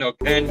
Ken.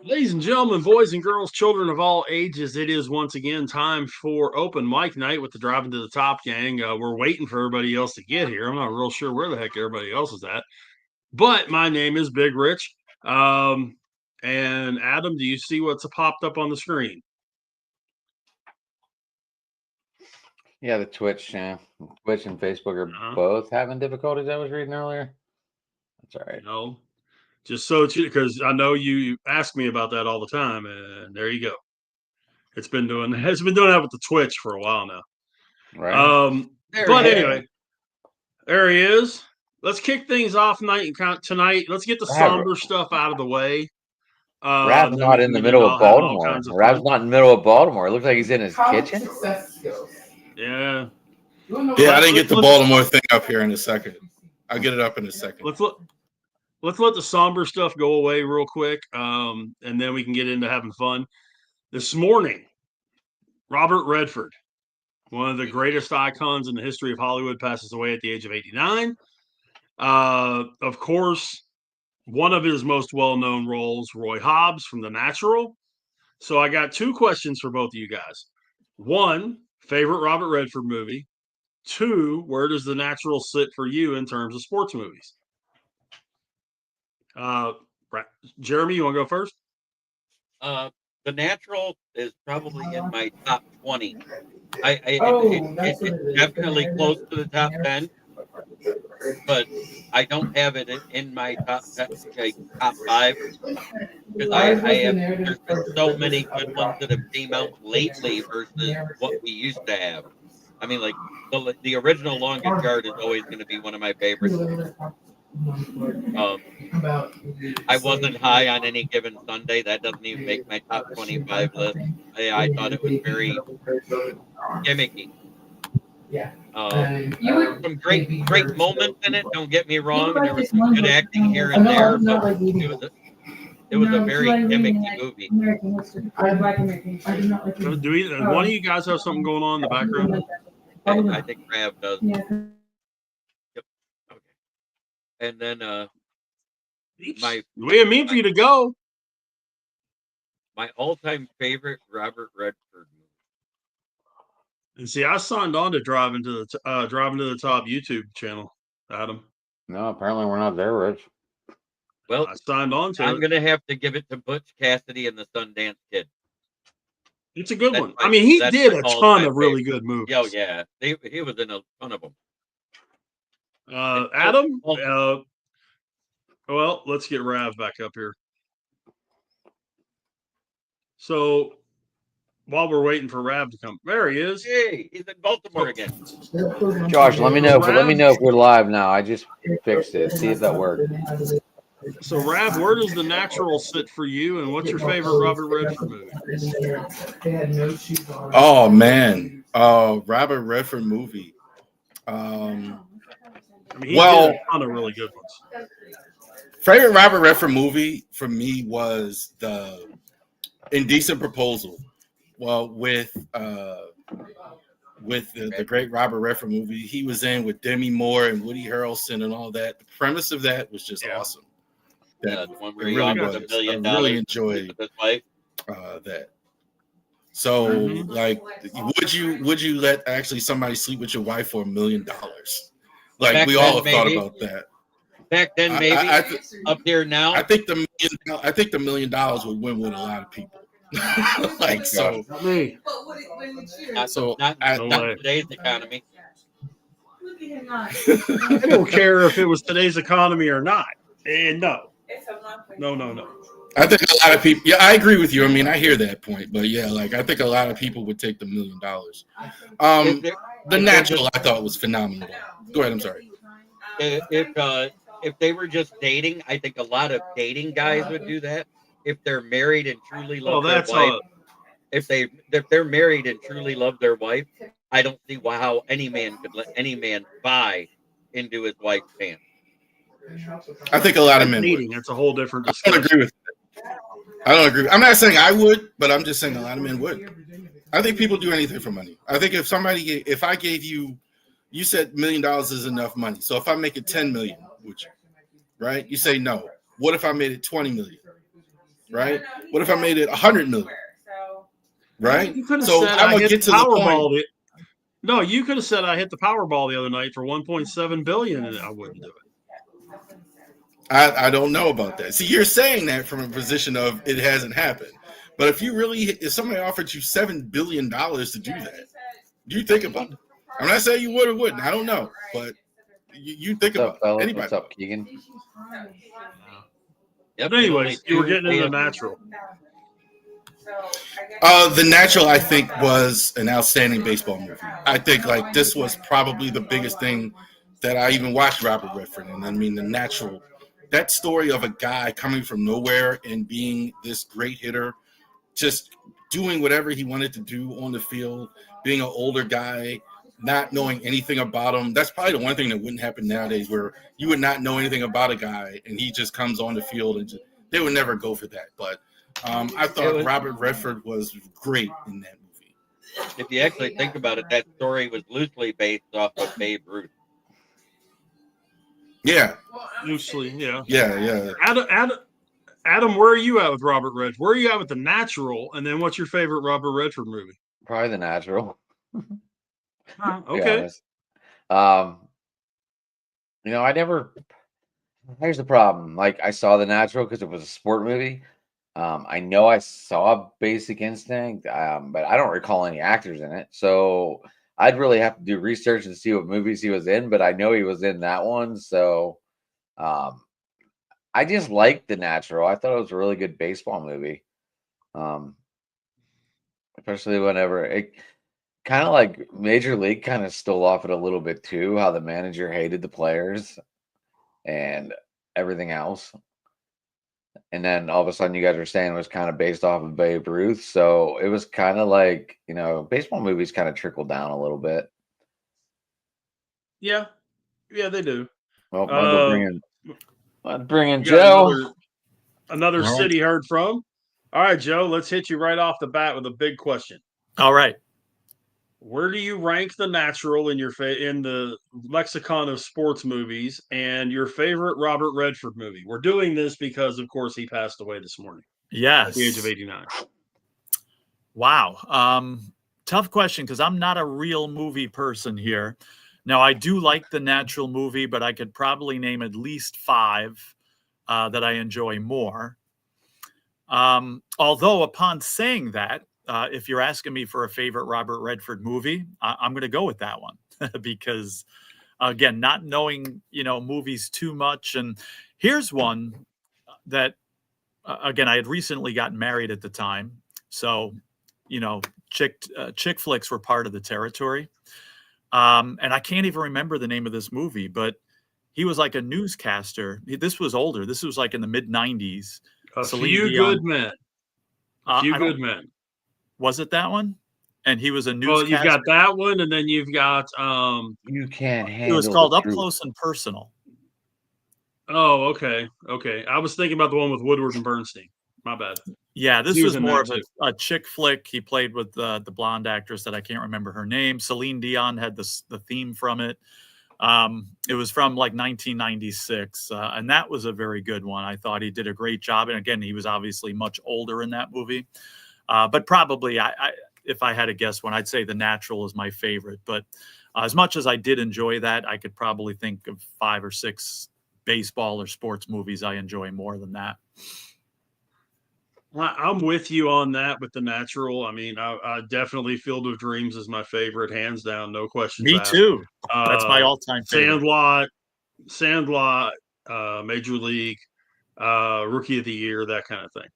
Ladies and gentlemen, boys and girls, children of all ages, it is once again time for open mic night with the Driving to the Top gang. We're waiting for everybody else to get here. I'm not real sure where the heck everybody else is at, but my name is Big Rich. And Adam, do you see what's popped up on the screen? Yeah, the Twitch and Facebook are both having difficulties. I was reading earlier. That's all right. No, just so because I know you ask me about that all the time, and there you go. It's been doing that with the Twitch for a while now. Right. But anyway, there he is. Let's kick things off tonight. Let's get the somber stuff out of the way. Rav's not in the middle of Baltimore. Rav's not in the middle of Baltimore. It looks like he's in his kitchen. Yeah. Yeah, I didn't get the Baltimore thing up here in a second. I'll get it up in a second. Let's let the somber stuff go away real quick, and then we can get into having fun. This morning, Robert Redford, one of the greatest icons in the history of Hollywood, passes away at the age of 89. Of course, one of his most well-known roles, Roy Hobbs from The Natural. So I got two questions for both of you guys. One, favorite Robert Redford movie. Two, where does The Natural sit for you in terms of sports movies? Jeremy, you want to go first? The Natural is probably in my top 20. It's definitely close to the top 10, but I don't have it in my top 10, top 5 because there's been so many good ones that have came out lately versus what we used to have. I mean, like the original Longest Yard is always going to be one of my favorites. I wasn't high on Any Given Sunday. That doesn't even make my top 25 list. I thought it was very gimmicky. Some great moments in it. Don't get me wrong. There was some good acting here and there, but it was a very gimmicky movie. Do one of you guys have something going on in the background? I think Rav does. Yep. Okay. And then we didn't mean for you to go. My all-time favorite Robert Redford movie. And see, I signed on to Driving to the Top YouTube channel, Adam. No, apparently we're not there, Rich. Well, I signed on to I'm going to have to give it to Butch Cassidy and the Sundance Kid. It's a good one. I mean, he did a ton of really good movies. Oh, yeah. He was in a ton of them. Adam? Well, let's get Rav back up here. So, while we're waiting for Rav to come, there he is. Hey, he's in Baltimore again. Josh, let me know if we're live now. I just fixed it. See if that worked. So, Rav, where does The Natural sit for you, and what's your favorite Robert Redford movie? Oh man, Robert Redford movie. I mean, he did a ton of really good ones. Favorite Robert Redford movie for me was the Indecent Proposal. Well, with the great Robert Redford movie he was in with Demi Moore and Woody Harrelson and all that. The premise of that was just awesome. The one where he offered $1 million. I really enjoyed that. So, like, would you let actually somebody sleep with your wife for $1 million? Like, back we all have thought about that. Back then, maybe. Up here now, I think the $1 million would win with a lot of people. Like so. Not me. Not today's economy. I don't care if it was today's economy or not. And no. I think a lot of people. Yeah, I agree with you. I mean, I hear that point, but yeah, like I think a lot of people would take the $1 million. The Natural, I thought was phenomenal. Go ahead. I'm sorry. If if they were just dating, I think a lot of dating guys would do that. If they're married and truly Well, love their that's wife, if they're married and truly love their wife, I don't see how any man could let any man buy into his wife's pants. I think a lot of men would. dating. It's a whole different I don't discussion. agree with that. I don't agree. I'm not saying I would, but I'm just saying a lot of men would. I think people do anything for money. I think if I gave you, you said $1 million is enough money. So if I make it 10 million, would you? Right? You say no. What if I made it 20 million? Right? What if I made it 100 million? Right? You could have So said I'm I gonna hit get the to the Powerball. point. No, you could have said I hit the Powerball the other night for 1.7 billion, and I wouldn't do it. I don't know about that. See, you're saying that from a position of it hasn't happened. But if somebody offered you $7 billion to do that, do you think about it? I'm not saying you would or wouldn't. I don't know, but you think What's up, about it. fellas? Anybody? What's up, Keegan? Yep, But anyways, you were two getting into the AM. natural. The Natural, I think, was an outstanding baseball movie. I think like this was probably the biggest thing that I even watched Robert Redford. And I mean, The Natural, that story of a guy coming from nowhere and being this great hitter, just doing whatever he wanted to do on the field, being an older guy, not knowing anything about him. That's probably the one thing that wouldn't happen nowadays, where you would not know anything about a guy and he just comes on the field and they would never go for that. But I thought Robert Redford was great in that movie. If you actually think about it, that story was loosely based off of Babe Ruth. Yeah. Loosely, yeah. Yeah. Adam, where are you at with Robert Redford? Where are you at with The Natural? And then what's your favorite Robert Redford movie? Probably The Natural. Okay. I never. Here's the problem. Like, I saw The Natural because it was a sport movie. I know I saw Basic Instinct, but I don't recall any actors in it. So I'd really have to do research and see what movies he was in. But I know he was in that one. So I just liked The Natural. I thought it was a really good baseball movie. Especially whenever it kind of like Major League kind of stole off it a little bit too, how the manager hated the players and everything else. And then all of a sudden you guys were saying it was kind of based off of Babe Ruth. So it was kind of like, baseball movies kind of trickled down a little bit. Yeah, they do. Well, I'll bring in You got Joe. another All right. city heard from. All right, Joe, let's hit you right off the bat with a big question. All right. Where do you rank The Natural in in the lexicon of sports movies, and your favorite Robert Redford movie? We're doing this because, of course, he passed away this morning at Yes. the age of 89. Wow. Tough question because I'm not a real movie person here. Now, I do like The Natural movie, but I could probably name at least 5 that I enjoy more. Although upon saying that, if you're asking me for a favorite Robert Redford movie, I'm going to go with that one because, again, not knowing, movies too much. And here's one that, again, I had recently gotten married at the time. So, chick flicks were part of the territory. And I can't even remember the name of this movie, but he was like a newscaster. This was older. This was like in the mid 90s. A Celine Few Dion. Good Men. A Few Good Men. Was it that one? And he was a newscaster. Well, you've got that one, and then you've got You can't handle. It was called the Up truth. Close and Personal. Oh, okay. I was thinking about the one with Woodward and Bernstein. My bad. Yeah, this He was was in more that of a chick flick. He played with the blonde actress that I can't remember her name. Celine Dion had the theme from it. It was from like 1996, and that was a very good one. I thought he did a great job. And again, he was obviously much older in that movie. But probably, if I had to guess one, I'd say The Natural is my favorite. But as much as I did enjoy that, I could probably think of 5 or 6 baseball or sports movies I enjoy more than that. I'm with you on that with The Natural. I mean, I definitely Field of Dreams is my favorite, hands down, no questions Me asked. too. That's my all-time favorite. Sandlot, Major League, Rookie of the Year, that kind of thing.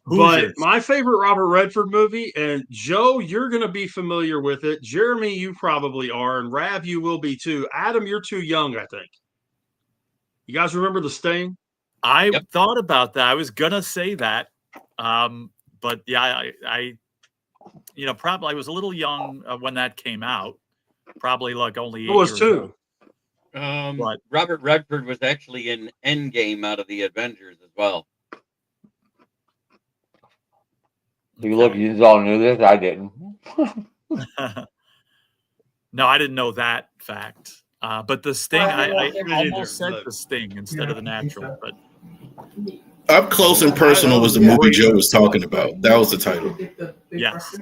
Hoosiers. But my favorite Robert Redford movie, and Joe, you're going to be familiar with it. Jeremy, you probably are, and Rav, you will be too. Adam, you're too young, I think. You guys remember the Sting? I Yep. thought about that. I was gonna say that, but yeah, I probably I was a little young when that came out. Probably like only 8 It was years too. old. But Robert Redford was actually in Endgame out of the Avengers as well. You look, you all knew this. I didn't. No, I didn't know that fact. But the Sting, I didn't almost either, said but- the Sting instead of the Natural. But Up Close and Personal was the movie Joe was talking about. That was the title. yes,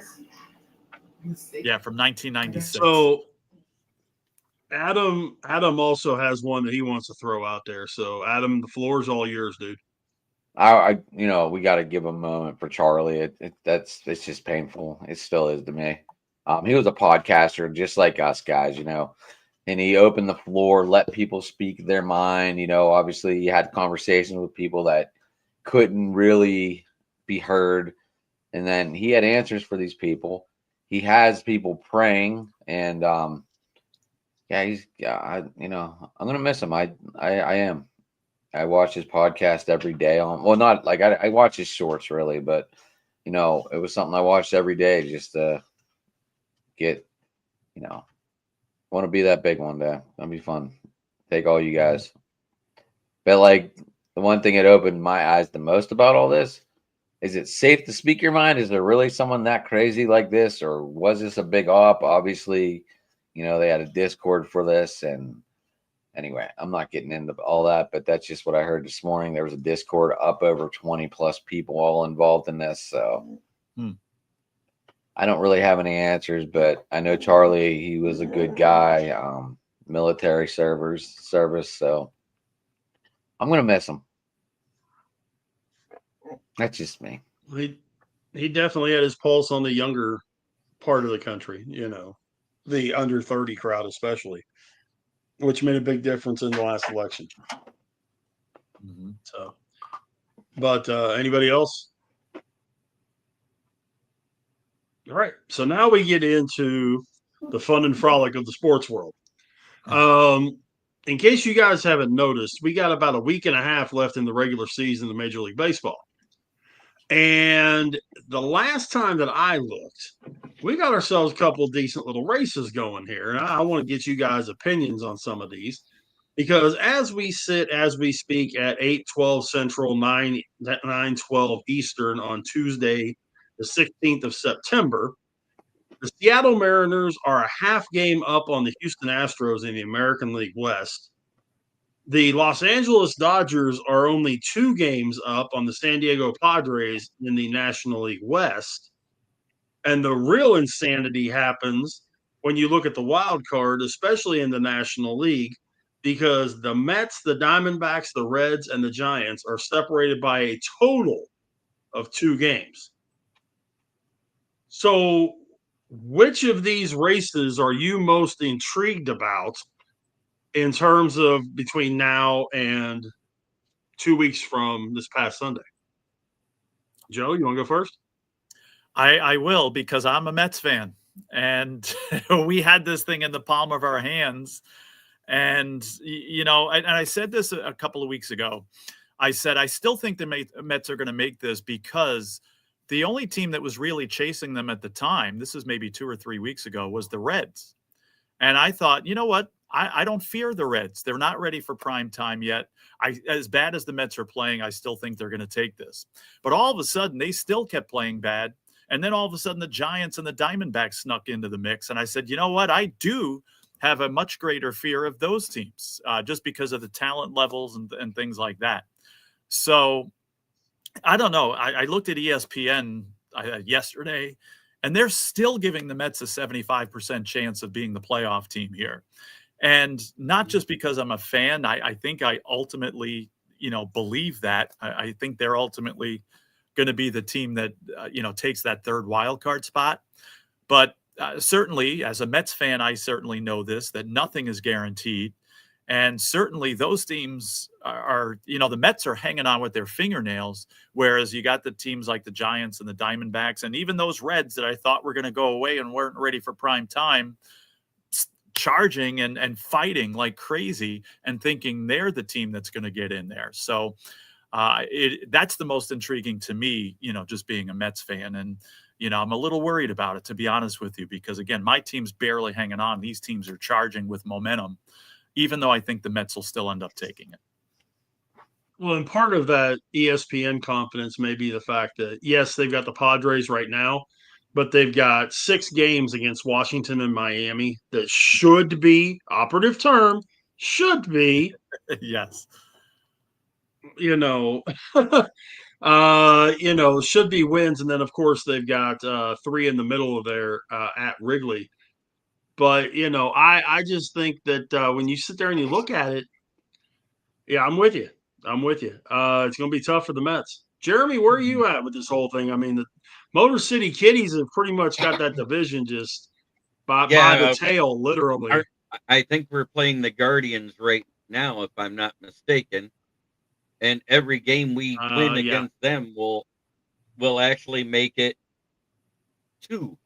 yeah, from 1996. So Adam also has one that he wants to throw out there. So Adam, the floor's all yours, dude. We got to give a moment for Charlie. It's just painful. It still is to me. He was a podcaster just like us guys, and he opened the floor, let people speak their mind. Obviously he had conversations with people that couldn't really be heard. And then he had answers for these people. He has people praying, and I'm gonna miss him. I am. I watch his podcast every day. Not like I watch his shorts really, but it was something I watched every day just to get. Want to be that big one day. That'd be fun. Take all you guys. But like the one thing that opened my eyes the most about all this. Is it safe to speak your mind? Is there really someone that crazy like this? Or was this a big op? Obviously, they had a Discord for this. And anyway, I'm not getting into all that, but that's just what I heard this morning. There was a Discord up over 20 plus people all involved in this. So I don't really have any answers, but I know Charlie, he was a good guy, military service. So I'm going to miss him. That's just me. He definitely had his pulse on the younger part of the country, the under 30 crowd especially, which made a big difference in the last election. So, but anybody else? All right. So now we get into the fun and frolic of the sports world. In case you guys haven't noticed, we got about a week and a half left in the regular season of Major League Baseball. And the last time that I looked, we got ourselves a couple of decent little races going here. And I want to get you guys' opinions on some of these. Because as we speak at 8:12 Central, 9:12 Eastern on Tuesday, the 16th of September, the Seattle Mariners are a half game up on the Houston Astros in the American League West. The Los Angeles Dodgers are only 2 games up on the San Diego Padres in the National League West. And the real insanity happens when you look at the wild card, especially in the National League, because the Mets, the Diamondbacks, the Reds, and the Giants are separated by a total of 2 games. So which of these races are you most intrigued about in terms of between now and 2 weeks from this past Sunday? Joe, you want to go first? I will, because I'm a Mets fan, and we had this thing in the palm of our hands. And, and I said this a couple of weeks ago. I said, I still think the Mets are going to make this, because the only team that was really chasing them at the time, this is maybe 2 or 3 weeks ago, was the Reds. And I thought, you know what? I don't fear the Reds. They're not ready for prime time yet. As bad as the Mets are playing, I still think they're going to take this. But all of a sudden, they still kept playing bad. And then all of a sudden, the Giants and the Diamondbacks snuck into the mix. And I said, you know what? I do have a much greater fear of those teams just because of the talent levels and things like that. So I don't know. I looked at ESPN yesterday, and they're still giving the Mets a 75% chance of being the playoff team here. And not just because I'm a fan. I think I ultimately, believe that. I think they're ultimately going to be the team that, takes that third wild card spot. But certainly, as a Mets fan, I certainly know this, that nothing is guaranteed. And certainly those teams are, the Mets are hanging on with their fingernails, whereas you got the teams like the Giants and the Diamondbacks, and even those Reds that I thought were going to go away and weren't ready for prime time, charging and fighting like crazy and thinking they're the team that's going to get in there. So that's the most intriguing to me, just being a Mets fan. And, I'm a little worried about it, to be honest with you, because again, my team's barely hanging on. These teams are charging with momentum, even though I think the Mets will still end up taking it. Well, and part of that ESPN confidence may be the fact that, yes, they've got the Padres right now, but they've got 6 games against Washington and Miami that should be, operative term, should be, Yes. Should be wins. And then, of course, they've got 3 in the middle of there at Wrigley. But, I just think that when you sit there and you look at it, yeah, I'm with you. It's going to be tough for the Mets. Jeremy, where are you at with this whole thing? I mean, the Motor City Kitties have pretty much got that division just by the tail, literally. I think we're playing the Guardians right now, if I'm not mistaken. And every game we win against them will actually make it 2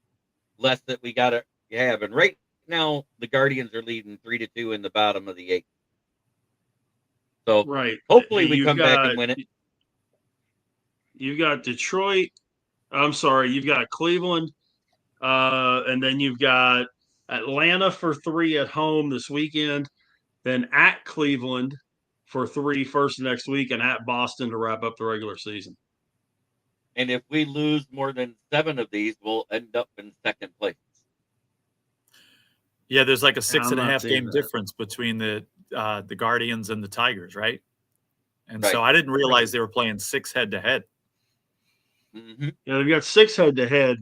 less that we got to have. And right now, the Guardians are leading 3-2 in the bottom of the 8th. So hopefully we come back and win it. You've got Detroit. I'm sorry. You've got Cleveland. And then you've got Atlanta for 3 at home this weekend. Then at Cleveland for 3 first next week, and at Boston to wrap up the regular season. And if we lose more than 7 of these, we'll end up in second place. Yeah, there's like a 6.5 game difference between the Guardians and the Tigers, right? And so I didn't realize they were playing 6 head-to-head. Mm-hmm. Yeah, they've got 6 head-to-head,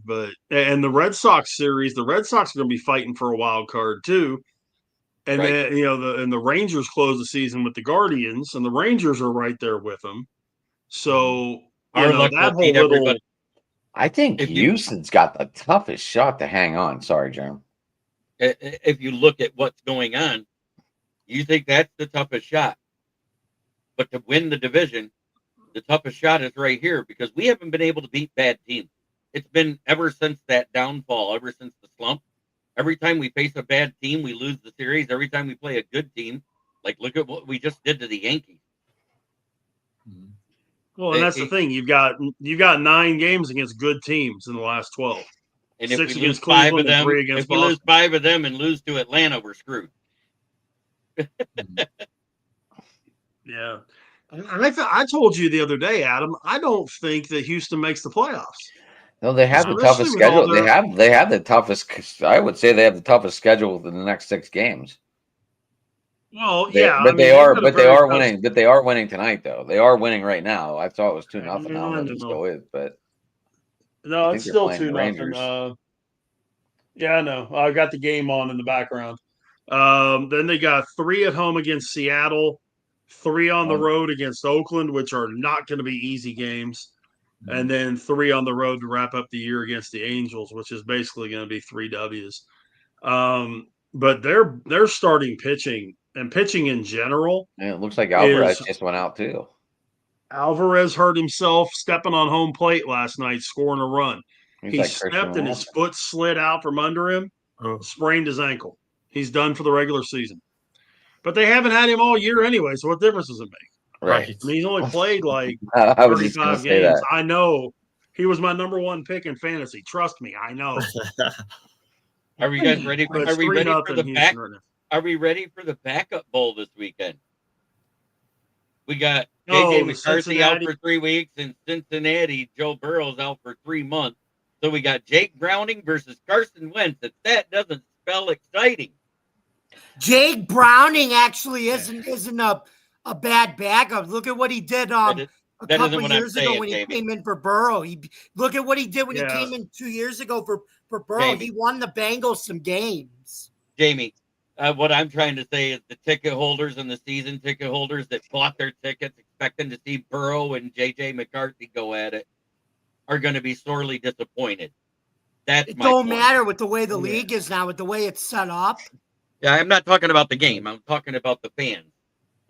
and the Red Sox series, the Red Sox are going to be fighting for a wild card too. And then the Rangers close the season with the Guardians, and the Rangers are right there with them. So that whole little. I think Houston's got the toughest shot to hang on. Sorry, Jeremy. If you look at what's going on, you think that's the toughest shot. But to win the division, the toughest shot is right here, because we haven't been able to beat bad teams. It's been ever since that downfall, ever since the slump. Every time we face a bad team, we lose the series. Every time we play a good team, like look at what we just did to the Yankees. Well, and that's the thing. You've got 9 games against good teams in the last 12. And if we lose 5 of them, if we lose 5 of them and lose to Atlanta, we're screwed. Yeah. And I told you the other day, Adam, I don't think that Houston makes the playoffs. No, they have the toughest schedule. They have the toughest. I would say they have the toughest schedule in the next 6 games. Well, they are winning. But they are winning tonight, though. They are winning right now. I thought it was 2-0. I don't know what it still is, but no, it's still 2-0. Yeah, I know. I got the game on in the background. Then they got 3 at home against Seattle, 3 on the road against Oakland, which are not going to be easy games. And then 3 on the road to wrap up the year against the Angels, which is basically going to be 3 W's. But they're starting pitching and pitching in general. And it looks like Alvarez just went out too. Alvarez hurt himself stepping on home plate last night, scoring a run. He stepped and his foot slid out from under him, sprained his ankle. He's done for the regular season. But they haven't had him all year anyway, so what difference does it make? Right. I mean, he's only played like 35 games. I know. He was my number 1 pick in fantasy. Trust me, I know. Are we guys ready? Are we ready for the back? Are we ready for the backup bowl this weekend? We got JJ McCarthy out for 3 weeks, and Cincinnati, Joe Burrow's out for 3 months. So we got Jake Browning versus Carson Wentz. If that doesn't spell exciting. Jake Browning actually isn't a bad backup. Look at what he did a couple years ago when he came in for Burrow. Look at what he did when he came in 2 years ago for Burrow. Jamie. He won the Bengals some games. Jamie, what I'm trying to say is the ticket holders and the season ticket holders that bought their tickets expecting to see Burrow and JJ McCarthy go at it are going to be sorely disappointed. It don't matter with the way the league is now, with the way it's set up. Yeah, I'm not talking about the game. I'm talking about the fans.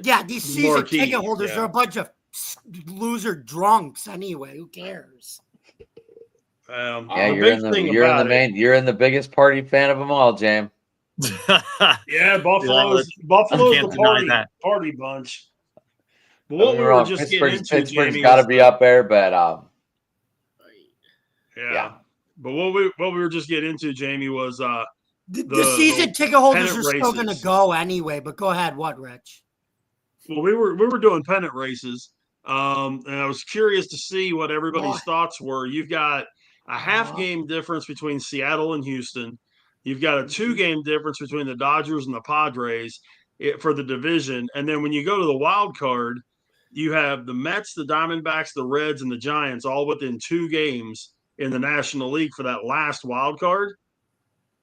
Yeah, these season ticket holders are a bunch of loser drunks anyway. Who cares? You're in the biggest party fan of them all, James. Yeah, Buffalo's can't the deny party bunch. But Don't what get we me were wrong, just getting into, Pittsburgh's Jamie, got to was be up there, but yeah. But what we were just getting into, Jamie, was the season ticket holders pennant are still going to races. go anyway. But go ahead, what, Rich? Well, we were doing pennant races, and I was curious to see what everybody's thoughts were. You've got a half game difference between Seattle and Houston. You've got a 2-game difference between the Dodgers and the Padres for the division. And then when you go to the wild card, you have the Mets, the Diamondbacks, the Reds, and the Giants all within 2 games in the National League for that last wild card.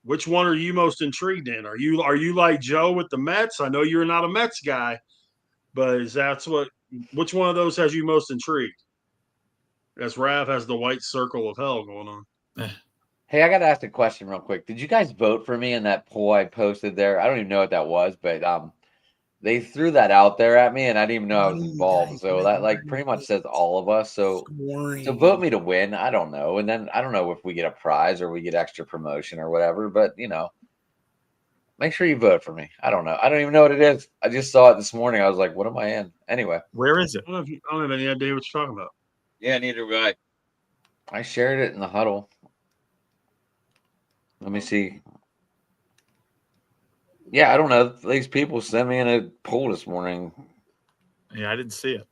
Which one are you most intrigued in? Are you like Joe with the Mets? I know you're not a Mets guy, but which one of those has you most intrigued? As Rav has the white circle of hell going on. hey, I got to ask a question real quick. Did you guys vote for me in that poll I posted there? I don't even know what that was, but they threw that out there at me, and I didn't even know I was involved. So that like pretty much says all of us. So vote me to win. I don't know, and then I don't know if we get a prize or we get extra promotion or whatever. But make sure you vote for me. I don't know. I don't even know what it is. I just saw it this morning. I was like, what am I in? Anyway. Where is it? I don't have any idea what you're talking about. Yeah, neither do I. I shared it in the huddle. Let me see. Yeah, I don't know. These people sent me in a poll this morning. Yeah, I didn't see it.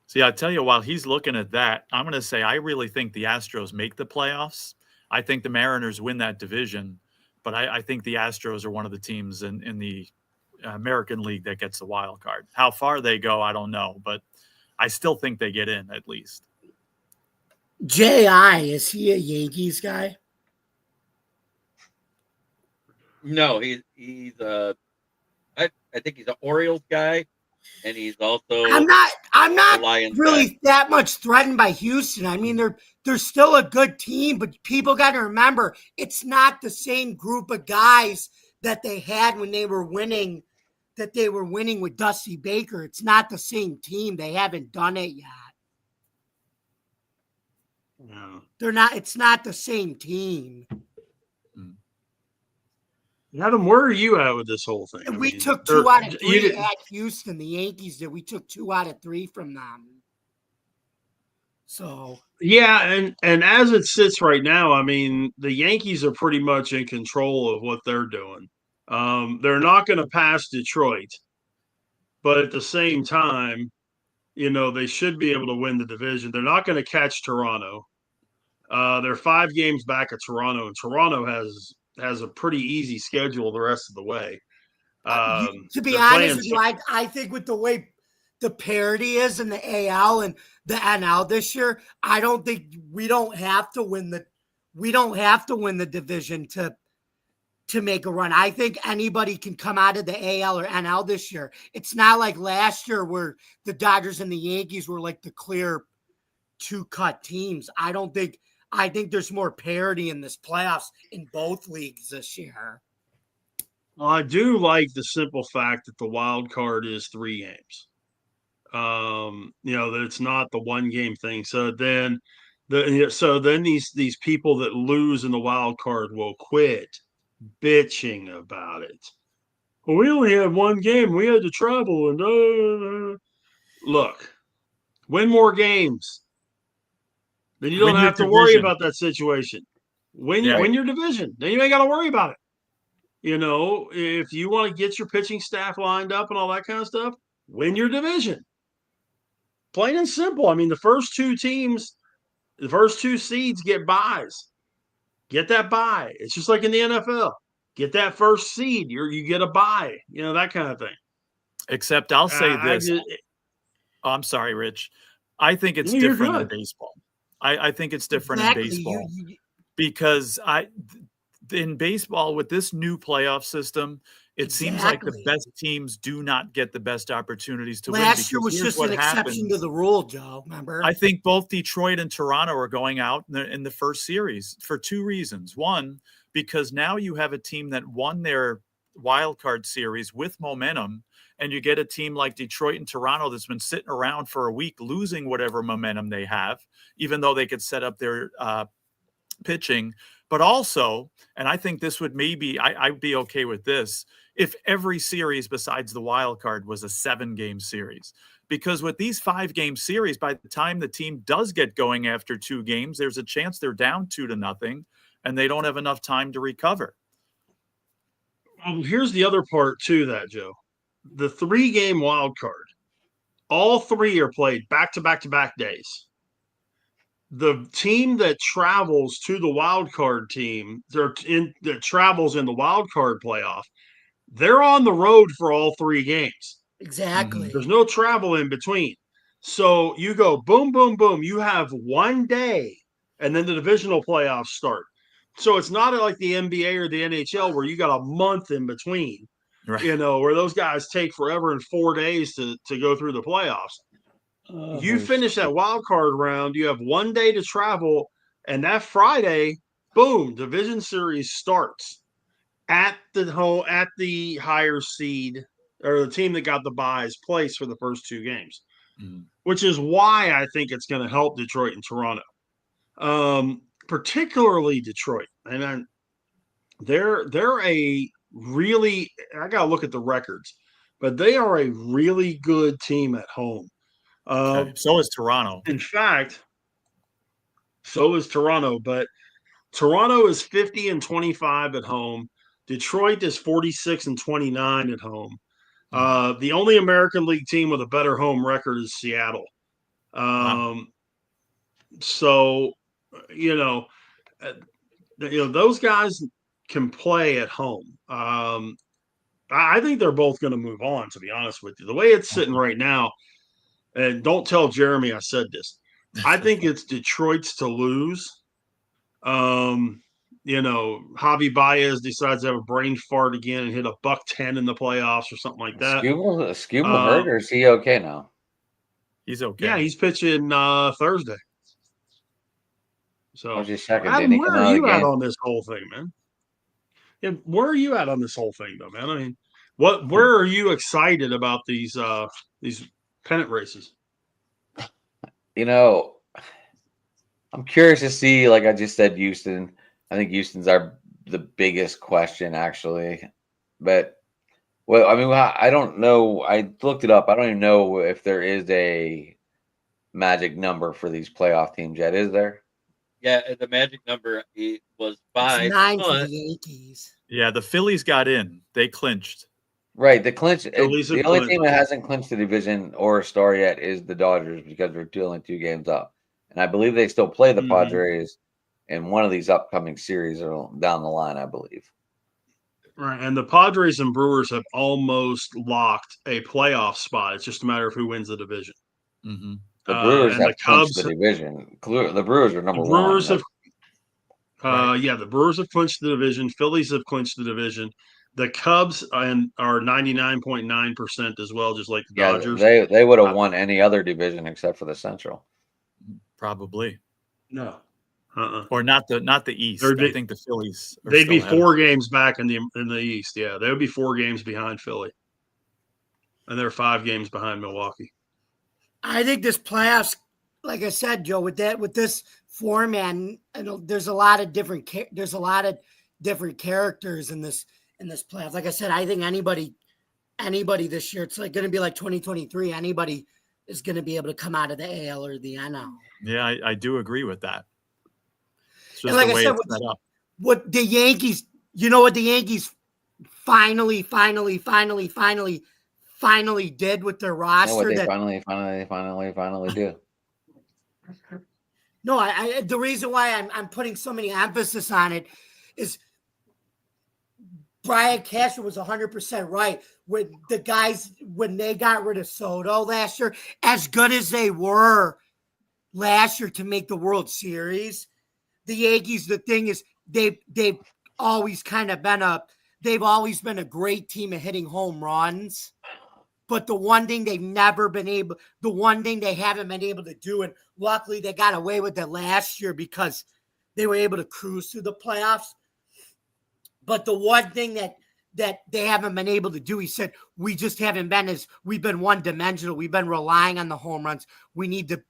See, I tell you, while he's looking at that, I'm going to say I really think the Astros make the playoffs. I think the Mariners win that division, but I think the Astros are one of the teams in the American League that gets the wild card. How far they go, I don't know, but I still think they get in at least. J.I., is he a Yankees guy? No, he's I think he's an Orioles guy, and he's also I'm not Lions really guy. that much threatened by Houston. I mean, they're still a good team, but people got to remember it's not the same group of guys that they had when they were winning. That they were winning with Dusty Baker. It's not the same team. They haven't done it yet. No. They're not. It's not the same team. Adam, where are you at with this whole thing? And we took 2 out of 3 at Houston. The Yankees did. We took 2 out of 3 from them. So yeah, and as it sits right now, I mean, the Yankees are pretty much in control of what they're doing. They're not going to pass Detroit, but at the same time, they should be able to win the division. They're not going to catch Toronto. They're 5 games back at Toronto, and Toronto has a pretty easy schedule the rest of the way. to be honest with you, I think with the way the parity is in the AL and the NL this year, I don't think we don't have to win the division to make a run. I think anybody can come out of the AL or NL this year. It's not like last year where the Dodgers and the Yankees were like the clear 2-cut teams. I think there's more parity in this playoffs in both leagues this year. Well, I do like the simple fact that the wild card is 3 games. That it's not the 1-game thing. So then these people that lose in the wild card will quit bitching about it. Well, we only had 1 game. We had to travel and look, win more games. Then you don't have to worry about that situation. Win your division. Then you ain't got to worry about it. If you want to get your pitching staff lined up and all that kind of stuff, win your division. Plain and simple. I mean, the first 2 seeds get buys. Get that buy. It's just like in the NFL. Get that first seed. You get a buy. That kind of thing. Except I'll say this. I'm sorry, Rich. I think it's different in baseball. I think it's different in baseball because in baseball with this new playoff system, it seems like the best teams do not get the best opportunities to win. Last year was just an exception to the rule, Joe. Remember? I think both Detroit and Toronto are going out in the first series for 2 reasons. One, because now you have a team that won their wild card series with momentum, and you get a team like Detroit and Toronto that's been sitting around for a week losing whatever momentum they have, even though they could set up their pitching. But also, and I think this would I'd be okay with this if every series besides the wild card was a 7-game series. Because with these 5-game series, by the time the team does get going after 2 games, there's a chance they're down 2-0 and they don't have enough time to recover. Here's the other part to that, Joe. The 3-game wild card, all 3 are played back-to-back-to-back days. The team that travels to the wild card team, that travels in the wild card playoff, they're on the road for all 3 games. Exactly. There's no travel in between. So you go boom, boom, boom. You have 1 day, and then the divisional playoffs start. So it's not like the NBA or the NHL where you got a month in between, Right. where those guys take forever and 4 days to go through the playoffs. You finish that wild card round, you have 1 day to travel, and that Friday, boom, division series starts at the higher seed, or the team that got the bye's place for the first 2 games, which is why I think it's going to help Detroit and Toronto, particularly Detroit. And they're a really, I got to look at the records, but they are a really good team at home. So is Toronto. In fact, so is Toronto, but Toronto is 50-25 at home. Detroit is 46-29 at home. The only American League team with a better home record is Seattle. So, those guys can play at home. I think they're both going to move on, to be honest with you. The way it's sitting right now, and don't tell Jeremy I said this, I think it's Detroit's to lose. Javi Baez decides to have a brain fart again and hit $110 in the playoffs or something like that. Skubal hurt, or is he okay now? He's okay. Yeah, he's pitching Thursday. So, I was just checking. Adam, where are you at on this whole thing, man? Yeah, where are you at on this whole thing, though, man? I mean, where are you excited about these pennant races? I'm curious to see, like I just said, Houston. I think Houston's the biggest question, actually. But, I don't know. I looked it up. I don't even know if there is a magic number for these playoff teams yet. Is there? Yeah, the magic number was 5. It's 9 for the Yankees. Yeah, the Phillies got in. They clinched. Right, the clinch. The only clinched. team that hasn't clinched the division or a star yet is the Dodgers, because they're only 2 games up. And I believe they still play the Padres in one of these upcoming series or down the line, I believe. Right, and the Padres and Brewers have almost locked a playoff spot. It's just a matter of who wins the division. Mm-hmm. The Brewers have Cubs, clinched the division. The Brewers are number the Brewers one. The Brewers have clinched the division. Phillies have clinched the division. The Cubs are 99.9% as well, just like the Dodgers. They would have won any other division except for the Central. Probably. No. Or not the East. I think the Phillies. They'd be 4 games back in the East. Yeah, they would be 4 games behind Philly, and they're 5 games behind Milwaukee. I think this playoffs, like I said, Joe, with this format, there's a lot of different characters in this playoffs. Like I said, I think anybody this year, it's like going to be like 2023. Anybody is going to be able to come out of the AL or the NL. Yeah, I do agree with that. It's just and like the way I said, it's set up. What the Yankees, what the Yankees finally did with their roster. What they finally do. No, I the reason why I'm putting so many emphasis on it is Brian Cashman was 100% right. When the guys, when they got rid of Soto last year, as good as they were last year to make the World Series, the Yankees, the thing is, they've always kind of been they've always been a great team at hitting home runs. But the one thing they haven't been able to do, and luckily they got away with it last year because they were able to cruise through the playoffs. But the one thing that that they haven't been able to do. He said, we've been one-dimensional. We've been relying on the home runs. We need to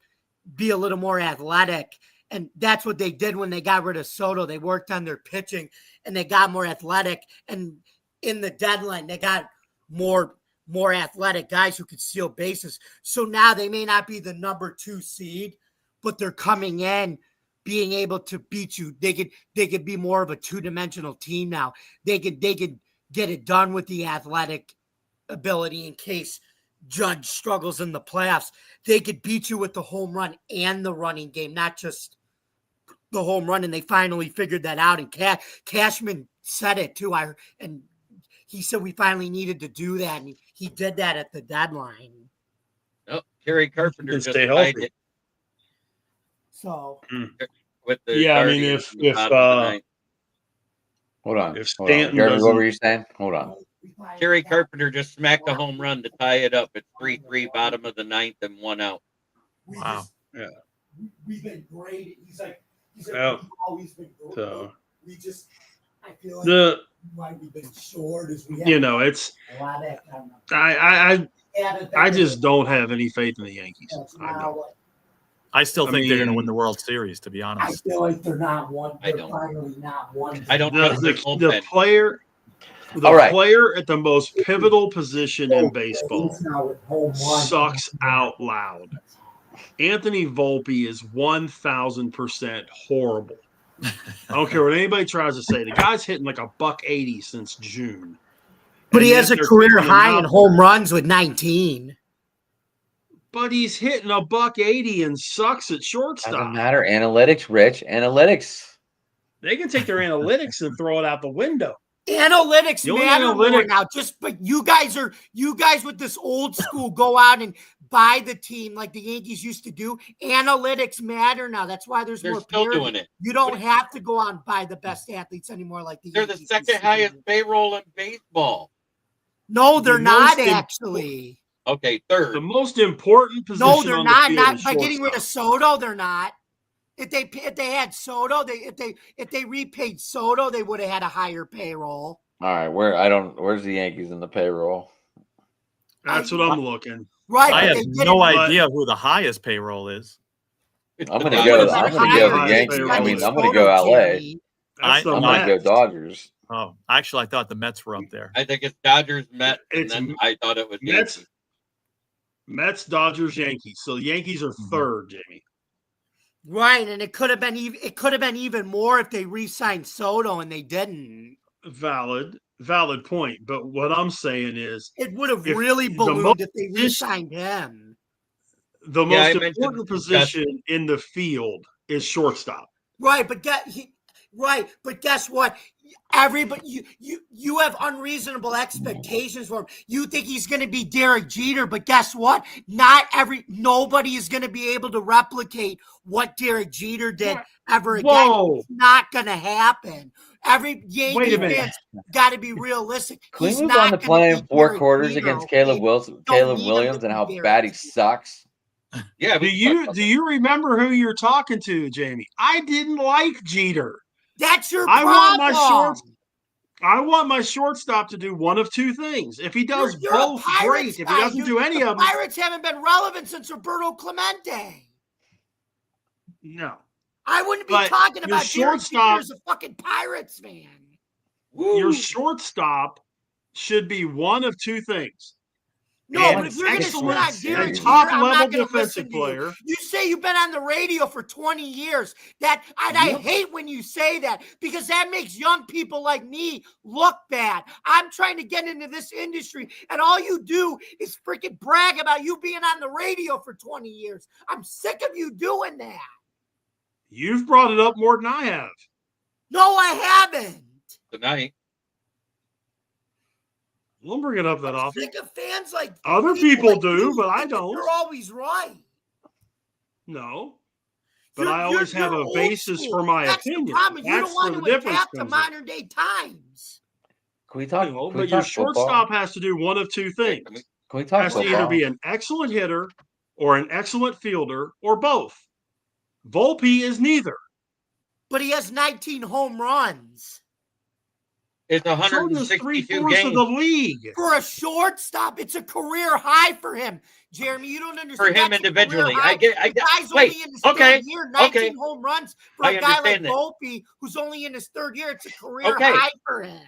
be a little more athletic. And that's what they did when they got rid of Soto. They worked on their pitching and they got more athletic. And in the deadline, they got more athletic guys who could steal bases. So now they may not be the number 2 seed, but they're coming in being able to beat you. They could be more of a 2-dimensional team now. They could get it done with the athletic ability in case Judge struggles in the playoffs. They could beat you with the home run and the running game, not just the home run. And they finally figured that out. And Cashman said it too. And he said we finally needed to do that, and he did that at the deadline. Oh, Kerry Carpenter just stay tied healthy. it So with the Yeah, I mean, Guardians if in the bottom of the ninth. Hold on. If Hold on. Stanton Jeremy, what doesn't- were you saying? Hold on. Kerry Carpenter just smacked a home run to tie it up. It's 3-3, bottom of the ninth, and 1 out. Wow. We've been great. He's like Yeah. we've always been great. So I feel like the why we've been short is we it's a lot of kind of I just don't have any faith in the Yankees. I don't. I still I think they're going to mean- win the World Series, to be I honest. feel like they're not one. I They're don't. finally not one. I don't trust The the bullpen. player All right. player at the most pivotal position in baseball He's now with home run. sucks out loud. Anthony Volpe is 1,000% horrible. I don't care what anybody tries to say. The guy's hitting like a $180 since June. But he And has yet a they're career kicking him high in out. home runs with 19. But he's hitting a $180 and sucks at Doesn't shortstop. matter. Analytics, Rich. Analytics. They can take their analytics and throw it out the window. Analytics The only matter more analytic- now. But you guys with this old school go out and buy the team like the Yankees used to do. Analytics matter now. That's why there's They're more still parity. doing it. You don't have to go out and buy the best athletes anymore like the They're the Yankees second used to do. highest payroll in baseball. No, they're The not most actually. Okay, The third. most important position No, they're on not. the field Not is by getting rid of shortstop. Soto, they're not. If they had Soto, if they repaid Soto, they would have had a higher payroll. All right. Where's the Yankees in the payroll? That's what I'm looking. Right. I but have they didn't- no but- idea who the highest payroll is. It's I'm the gonna They go. would Dodgers. have I'm been gonna higher go if the they Yankees. got I mean, Soto, I'm gonna go LA. Jeremy. I- I'm no, gonna I- go Dodgers. Oh, actually, I thought the Mets were up there. I think it's Dodgers, Mets, and It's then I thought it was Mets, Yankees. Mets, Dodgers, Yankees. So the Yankees are third, Jamie. Right, and it could have been even more if they re-signed Soto and they didn't. Valid point. But what I'm saying is It would have If really the ballooned most if they position- re-signed him. the Yeah, I most mentioned important that- position in the field is shortstop. Right, but guess what? Everybody, you have unreasonable expectations for him. You think he's going to be Derek Jeter, but guess what? Nobody is going to be able to replicate what Derek Jeter did ever again. Whoa. It's not going to happen. Every Wait Yankee a minute. fan's got to be realistic. Can He's we move not on to gonna playing be 4 Derek quarters Jeter, against okay? Caleb Don't need him Williams to and be how Derek bad he Jeter. sucks? Yeah, Do you remember who you're talking to, Jamie? I didn't like Jeter. That's your I problem. want my shortstop to do one of two things. If he does You're a both, Pirates great. If he guy. doesn't do any the of them, Pirates haven't been relevant since Roberto Clemente. no. I wouldn't be But talking your about Derek shortstop- Jeter as a fucking Pirates fan. Your shortstop should be one of two things. No, And but if you're going to excellent, spit on Derek a Jeter, top-level I'm not going to defensive listen to you. player. You say you've been on the radio for 20 years. I hate when you say that because that makes young people like me look bad. I'm trying to get into this industry, and all you do is freaking brag about you being on the radio for 20 years. I'm sick of you doing that. You've brought it up more than I have. No, I haven't. tonight. I don't bring it up that I'm often. sick of fans like Other people like do, you but I think that don't. You're always right. No. But You're- I always you're have a old basis school. for my That's opinion. the problem. You That's don't want where the to difference adapt to comes in. modern day times. Can we talk? No, Can we but your talk football? shortstop has to do one of two things. Can we talk Has to either football? be an excellent hitter or an excellent fielder or both. Volpe is neither. But he has 19 home runs. It's Jordan's 162 3/4 of games. the league. For a shortstop, it's a career high for him. Jeremy, you don't understand. For him That's a individually. career high. The guy's wait, only in his okay, third year, 19 okay. home runs. For I a guy like understand that. Volpe, who's only in his third year, it's a career Okay. high for him.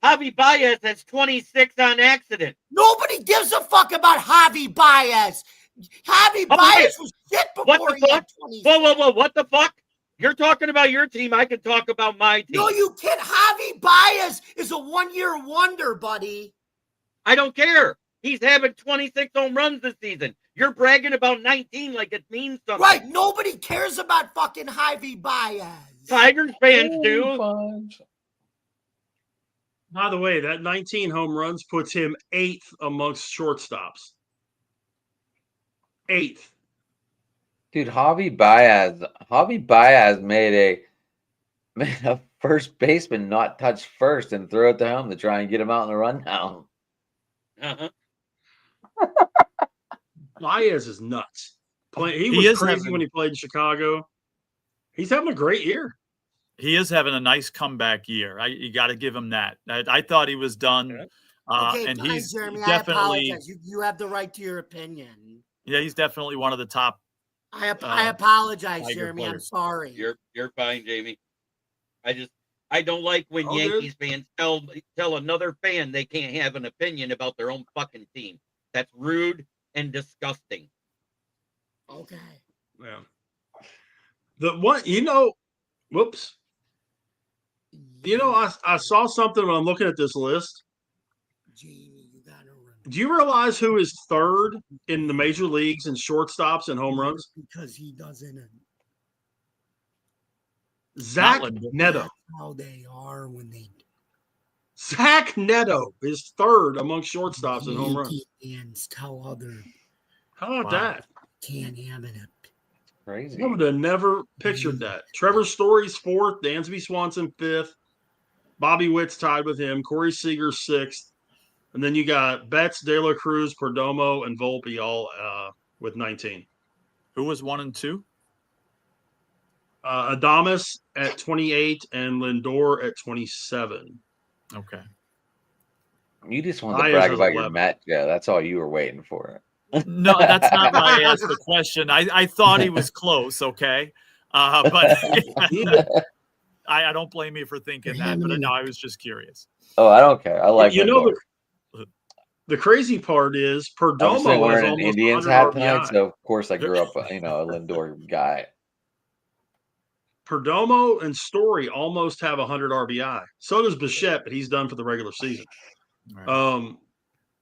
Javi Baez has 26 on accident. Nobody gives a fuck about Javi Baez. Javi Baez was shit before he had 20. Whoa. What the fuck? You're talking about your team. I can talk about my team. No, you can't. Javi Baez is a 1-year wonder, buddy. I don't care. He's having 26 home runs this season. You're bragging about 19 like it means something. Right. Nobody cares about fucking Javi Baez. Tigers fans do. By the way, that 19 home runs puts him 8th amongst shortstops. 8th. Dude, Javi Baez made a first baseman not touch first and throw it to home to try and get him out in the rundown. Uh-huh. Baez is nuts. He was crazy when he played in Chicago. He's having a great year. He is having a nice comeback year. You got to give him that. I thought he was done. Okay, and fine, he's Jeremy, definitely. I apologize. You have the right to your opinion. Yeah, he's definitely one of the top. I apologize, Tiger Jeremy. I'm players. sorry. You're fine, Jamie. I don't like when Yankees fans tell another fan they can't have an opinion about their own fucking team. That's rude and disgusting. Okay. Yeah. Whoops. I saw something when I'm looking at this list. Jamie, you gotta remember. Do you realize who is third in the major leagues in shortstops and home runs? Because he doesn't. Zach Neto. That's how they are when they. Zach Neto is third among shortstops and home runs. Fans tell other. How about that? Can't have it. Crazy. I would have never pictured that. Trevor Story's fourth, Dansby Swanson fifth, Bobby Witt's tied with him, Corey Seager sixth, and then you got Betts, De La Cruz, Perdomo, and Volpe all with 19. Who was 1 and 2? Adames at 28 and Lindor at 27. Okay. You just wanted to brag about your Met, yeah. That's all you were waiting for. No, that's not why I asked the question. I thought he was close, okay? But I don't blame you for thinking that. But no, I was just curious. Oh, I don't care. I like the crazy part is Perdomo wearing is an Indians hat tonight, so of course I grew up, a Lindor guy. Perdomo and Story almost have 100 RBI. So does Bichette, but he's done for the regular season. Right.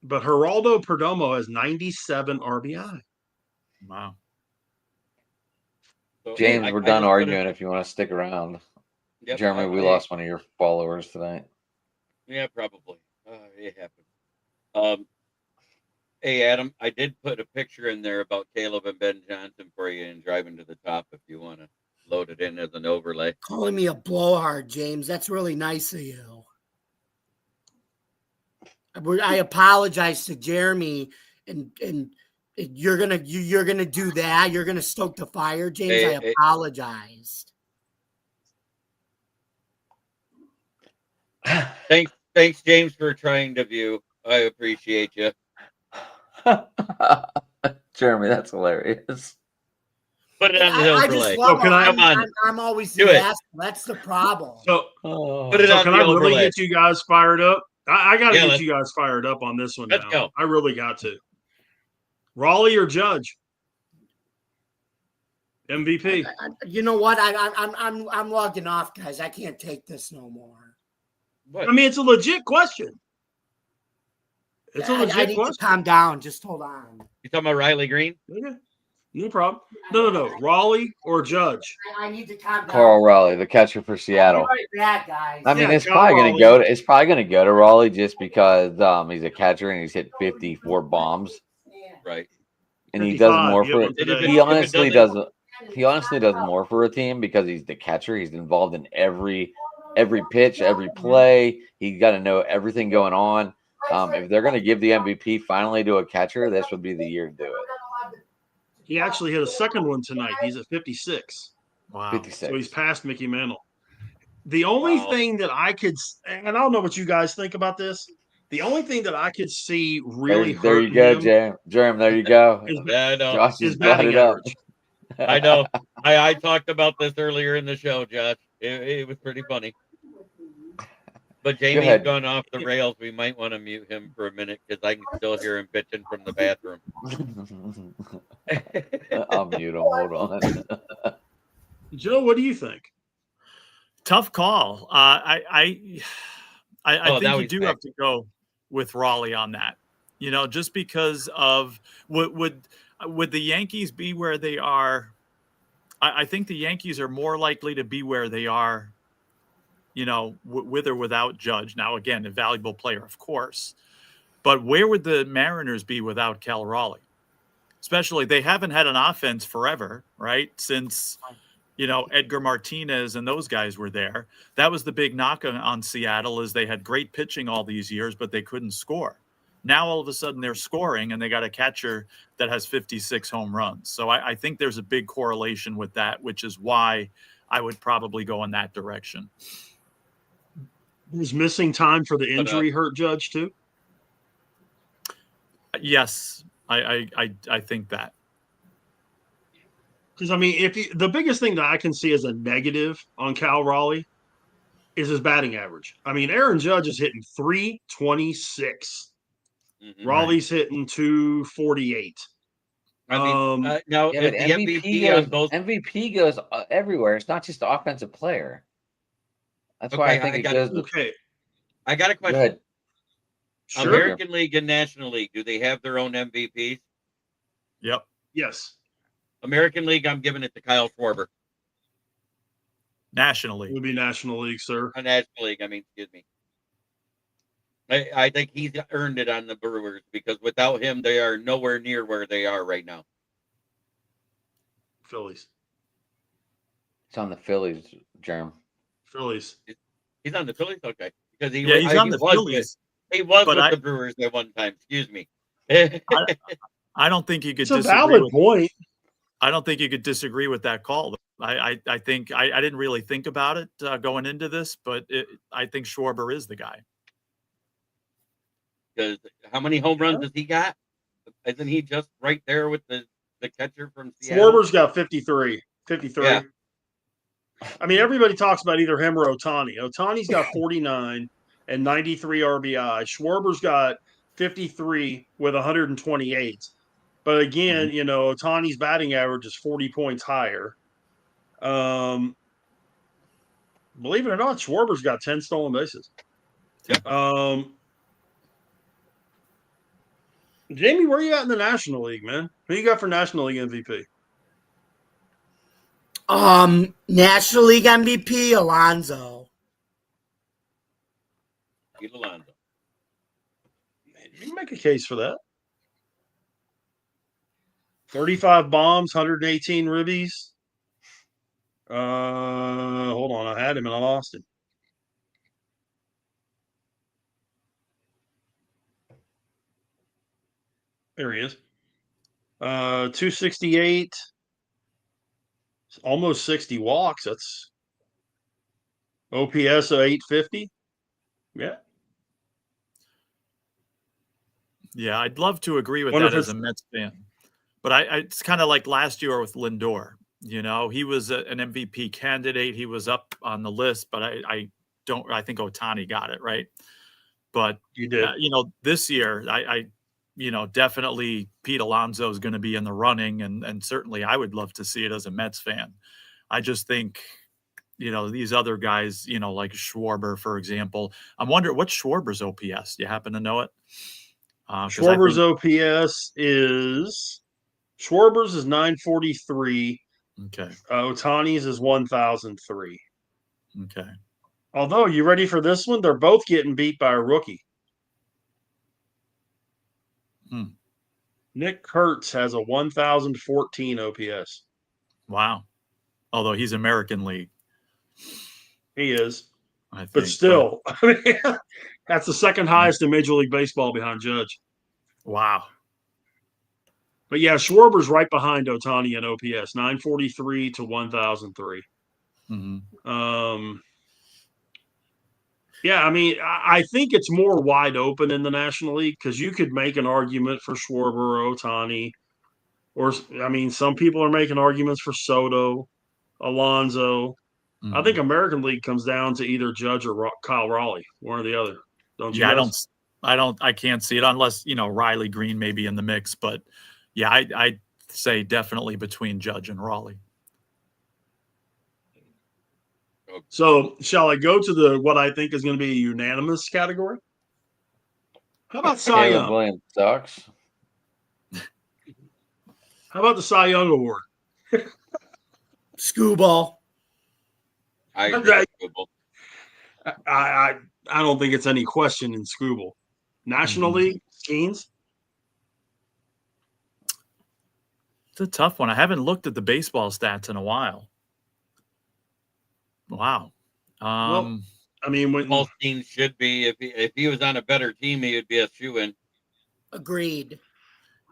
But Geraldo Perdomo has 97 RBI. Wow. So, James, we're done arguing if you want to stick around. Yep, Jeremy, we lost one of your followers tonight. Yeah, probably. It happened. Hey, Adam, I did put a picture in there about Caleb and Ben Johnson for you and driving to the top if you want to load it in as an overlay. Calling me a blowhard, James. That's really nice of you. I apologize to Jeremy, and you're gonna do that. You're gonna stoke the fire, James. I apologize. Thanks, James, for trying to view. I appreciate you. Jeremy, that's hilarious. Put it on the overlay. Come on. I'm always the asshole. That's the problem. So, put it on can the I overlay. really get you guys fired up? I got to get you guys fired up on this one. Let's go. I really got to. Raleigh or Judge? MVP. You know what? I'm logging off, guys. I can't take this no more. What? I mean, it's a legit question. It's a legit I need question. to calm down. Just hold on. You talking about Riley Green? Okay. No problem. No. Raleigh or Judge? I need to calm down. Carl Raleigh, the catcher for Seattle. Right back, guys. I mean, it's probably going to go to Raleigh just because he's a catcher and he's hit 54 bombs. Right. And he does more for he honestly does more for a team because he's the catcher. He's involved in every pitch, every play. He's got to know everything going on. If they're going to give the MVP finally to a catcher, this would be the year to do it. He actually hit a second one tonight. He's at 56. Wow. 56. So he's past Mickey Mantle. The only Wow. thing that I could, and I don't know what you guys think about this. The only thing that I could see really There you hurting go, him Jerem. There you go. is, Yeah, I know. Josh is just brought batting it up. average. I know. I talked about this earlier in the show, Josh. It was pretty funny. But Jamie's ahead. gone off the rails. We might want to mute him for a minute because I can still hear him bitching from the bathroom. I'll mute him. Hold on. Joe, what do you think? Tough call. I Oh, now think you he's do back. have to go with Raleigh on that. You know, just because of would the Yankees be where they are? I think the Yankees are more likely to be where they are, you know, with or without Judge. Now, again, a valuable player, of course. But where would the Mariners be without Cal Raleigh? Especially, they haven't had an offense forever, right? Since, you know, Edgar Martinez and those guys were there. That was the big knock on Seattle, is they had great pitching all these years, but they couldn't score. Now, all of a sudden, they're scoring, and they got a catcher that has 56 home runs. So I think there's a big correlation with that, which is why I would probably go in that direction. Is missing time for the injury hurt Judge too? Yes, I think that. Because I mean, the biggest thing that I can see as a negative on Cal Raleigh is his batting average. I mean, Aaron Judge is hitting 326. Mm-hmm. Raleigh's hitting 248. I mean, now Yeah, if but the MVP on both MVP goes everywhere. It's not just the offensive player. That's why I think it goes. Okay, I got a Go question. ahead. sure. American League and National League, do they have their own MVPs? Yep. Yes. American League, I'm giving it to Kyle Schwarber. National It League. would be National League, sir. National League, I mean, excuse me. I think he's earned it on the Brewers because without him, they are nowhere near where they are right now. Phillies. It's on the Phillies, Jerem. Phillies. He's on the Phillies, okay? Because He's on the Phillies. He was but with the Brewers at one time. Excuse me. I don't think you could It's a disagree valid with. point. I don't think you could disagree with that call. I think I didn't really think about it going into this, but I think Schwarber is the guy. Because how many home runs has he got? Isn't he just right there with the catcher from Seattle? Schwarber's got 53. 53. Yeah. I mean, everybody talks about either him or Ohtani. Ohtani's got 49 and 93 RBI. Schwarber's got 53 with 128. But again, you know, Ohtani's batting average is 40 points higher. Believe it or not, Schwarber's got 10 stolen bases. Yep. Jamie, where you at in the National League, man? Who you got for National League MVP? National League MVP, Alonso. Pete Alonso. You can make a case for that. 35 bombs, 118 ribbies. Hold on. I had him and I lost him. There he is. 268. Almost 60 walks. That's OPS of 850. Yeah. Yeah, I'd love to agree with that as a Mets fan. But it's kind of like last year with Lindor. You know, he was an MVP candidate. He was up on the list, but I think Ohtani got it, right? But, you did. You know, this year, you know, definitely Pete Alonso is going to be in the running. And certainly I would love to see it as a Mets fan. I just think, you know, these other guys, you know, like Schwarber, for example. I'm wondering, what's Schwarber's OPS? Do you happen to know it? Schwarber's OPS is 943. Okay. Ohtani's is 1003. Okay. Although, you ready for this one? They're both getting beat by a rookie. Nick Kurtz has a 1014 OPS. Wow. Although he's American League. He is. I think, but still, I mean, that's the second highest in Major League Baseball behind Judge. Wow. But yeah, Schwarber's right behind Ohtani in OPS, 943 to 1003. Yeah, I mean, I think it's more wide open in the National League because you could make an argument for Schwarber or Ohtani. Or, I mean, some people are making arguments for Soto, Alonso. I think American League comes down to either Judge or Kyle Raleigh, one or the other. Don't you? Yeah, I can't see it unless, Riley Green may be in the mix. But yeah, I'd say definitely between Judge and Raleigh. So shall I go to what I think is going to be a unanimous category? How about Cy Caleb Young? Williams sucks. How about the Cy Young Award? Screwball. I agree with Scooble. I don't think it's any question in Scooble. National League, Skeens? It's a tough one. I haven't looked at the baseball stats in a while. Wow. Well, I mean, All teams should be. If he was on a better team, he would be a shoo-in. Agreed.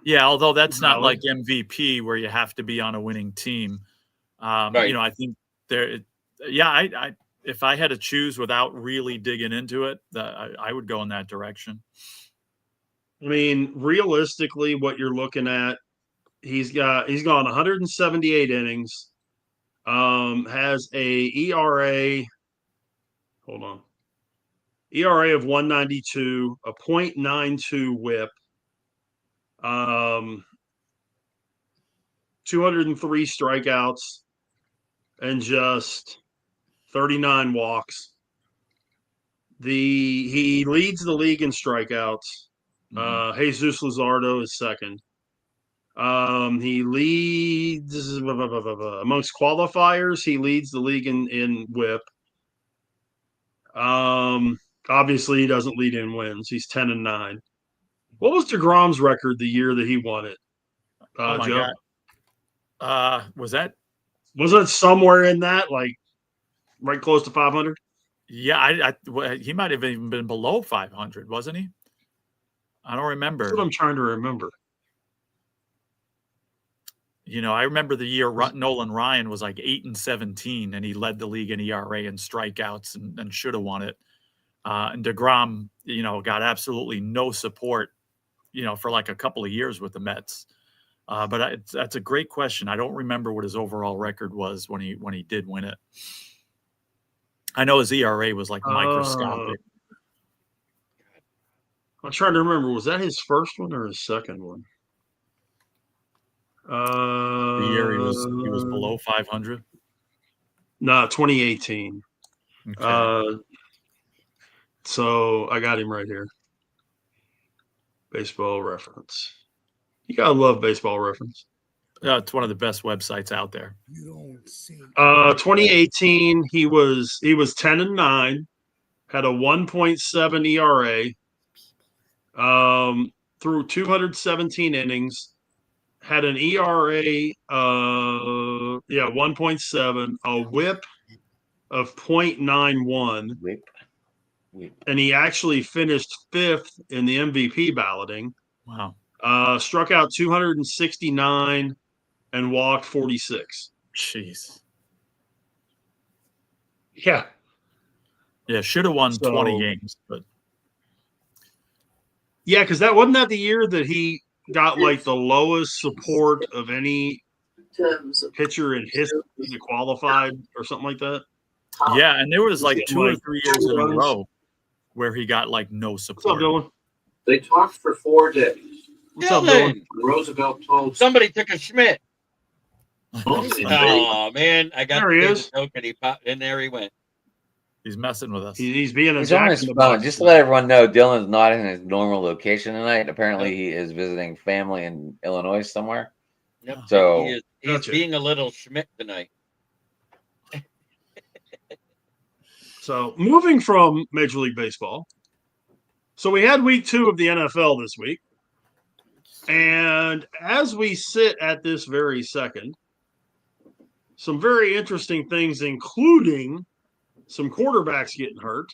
Yeah, although that's not like MVP where you have to be on a winning team. Right. I think there. Yeah, if I had to choose without really digging into it, I would go in that direction. I mean, realistically, what you're looking at, he's gone 178 innings, has a ERA. Hold on. ERA of 192, a .92 WHIP, 203 strikeouts, and just 39 walks. He leads the league in strikeouts. Jesus Luzardo is second. He leads amongst qualifiers. He leads the league in WHIP. Obviously, he doesn't lead in wins. He's 10-9. What was DeGrom's record the year that he won it? Oh my Joe? God. Was it somewhere in that, like right close to 500? Yeah, he might have even been below 500, wasn't he? I don't remember. That's what I'm trying to remember. I remember the year Nolan Ryan was like 8-17, and he led the league in ERA and strikeouts, and should have won it. And DeGrom, got absolutely no support, for like a couple of years with the Mets. But that's a great question. I don't remember what his overall record was when he did win it. I know his ERA was like microscopic. I'm trying to remember. Was that his first one or his second one? The year he was below 500. No, 2018. Okay. So I got him right here. Baseball Reference. You gotta love Baseball Reference. Yeah, it's one of the best websites out there. 2018, he was 10-9, had a 1.7 ERA, through 217 innings, had an ERA 1.7, a WHIP of .91, and he actually finished 5th in the MVP balloting. Wow. Struck out 269 and walked 46. Jeez. Yeah. Yeah, should have won 20 games, but yeah, because wasn't that the year that he got like the lowest support of any pitcher in history that qualified or something like that. Yeah, and there was like 2 or 3 years in a row where he got like no support. What's up, Dylan? They talked for 4 days. What's up, Dylan? Roosevelt told Somebody took a Schmidt. Oh, Oh man, I got There he the is. joke and he popped in there. He went. He's messing with us. He's being a He's on his phone. Just to let everyone know, Dylan's not in his normal location tonight. Apparently, he is visiting family in Illinois somewhere. Yep. So he's Gotcha. being a little Schmidt tonight. So moving from Major League Baseball. So we had week 2 of the NFL this week. And as we sit at this very second, some very interesting things, including some quarterbacks getting hurt.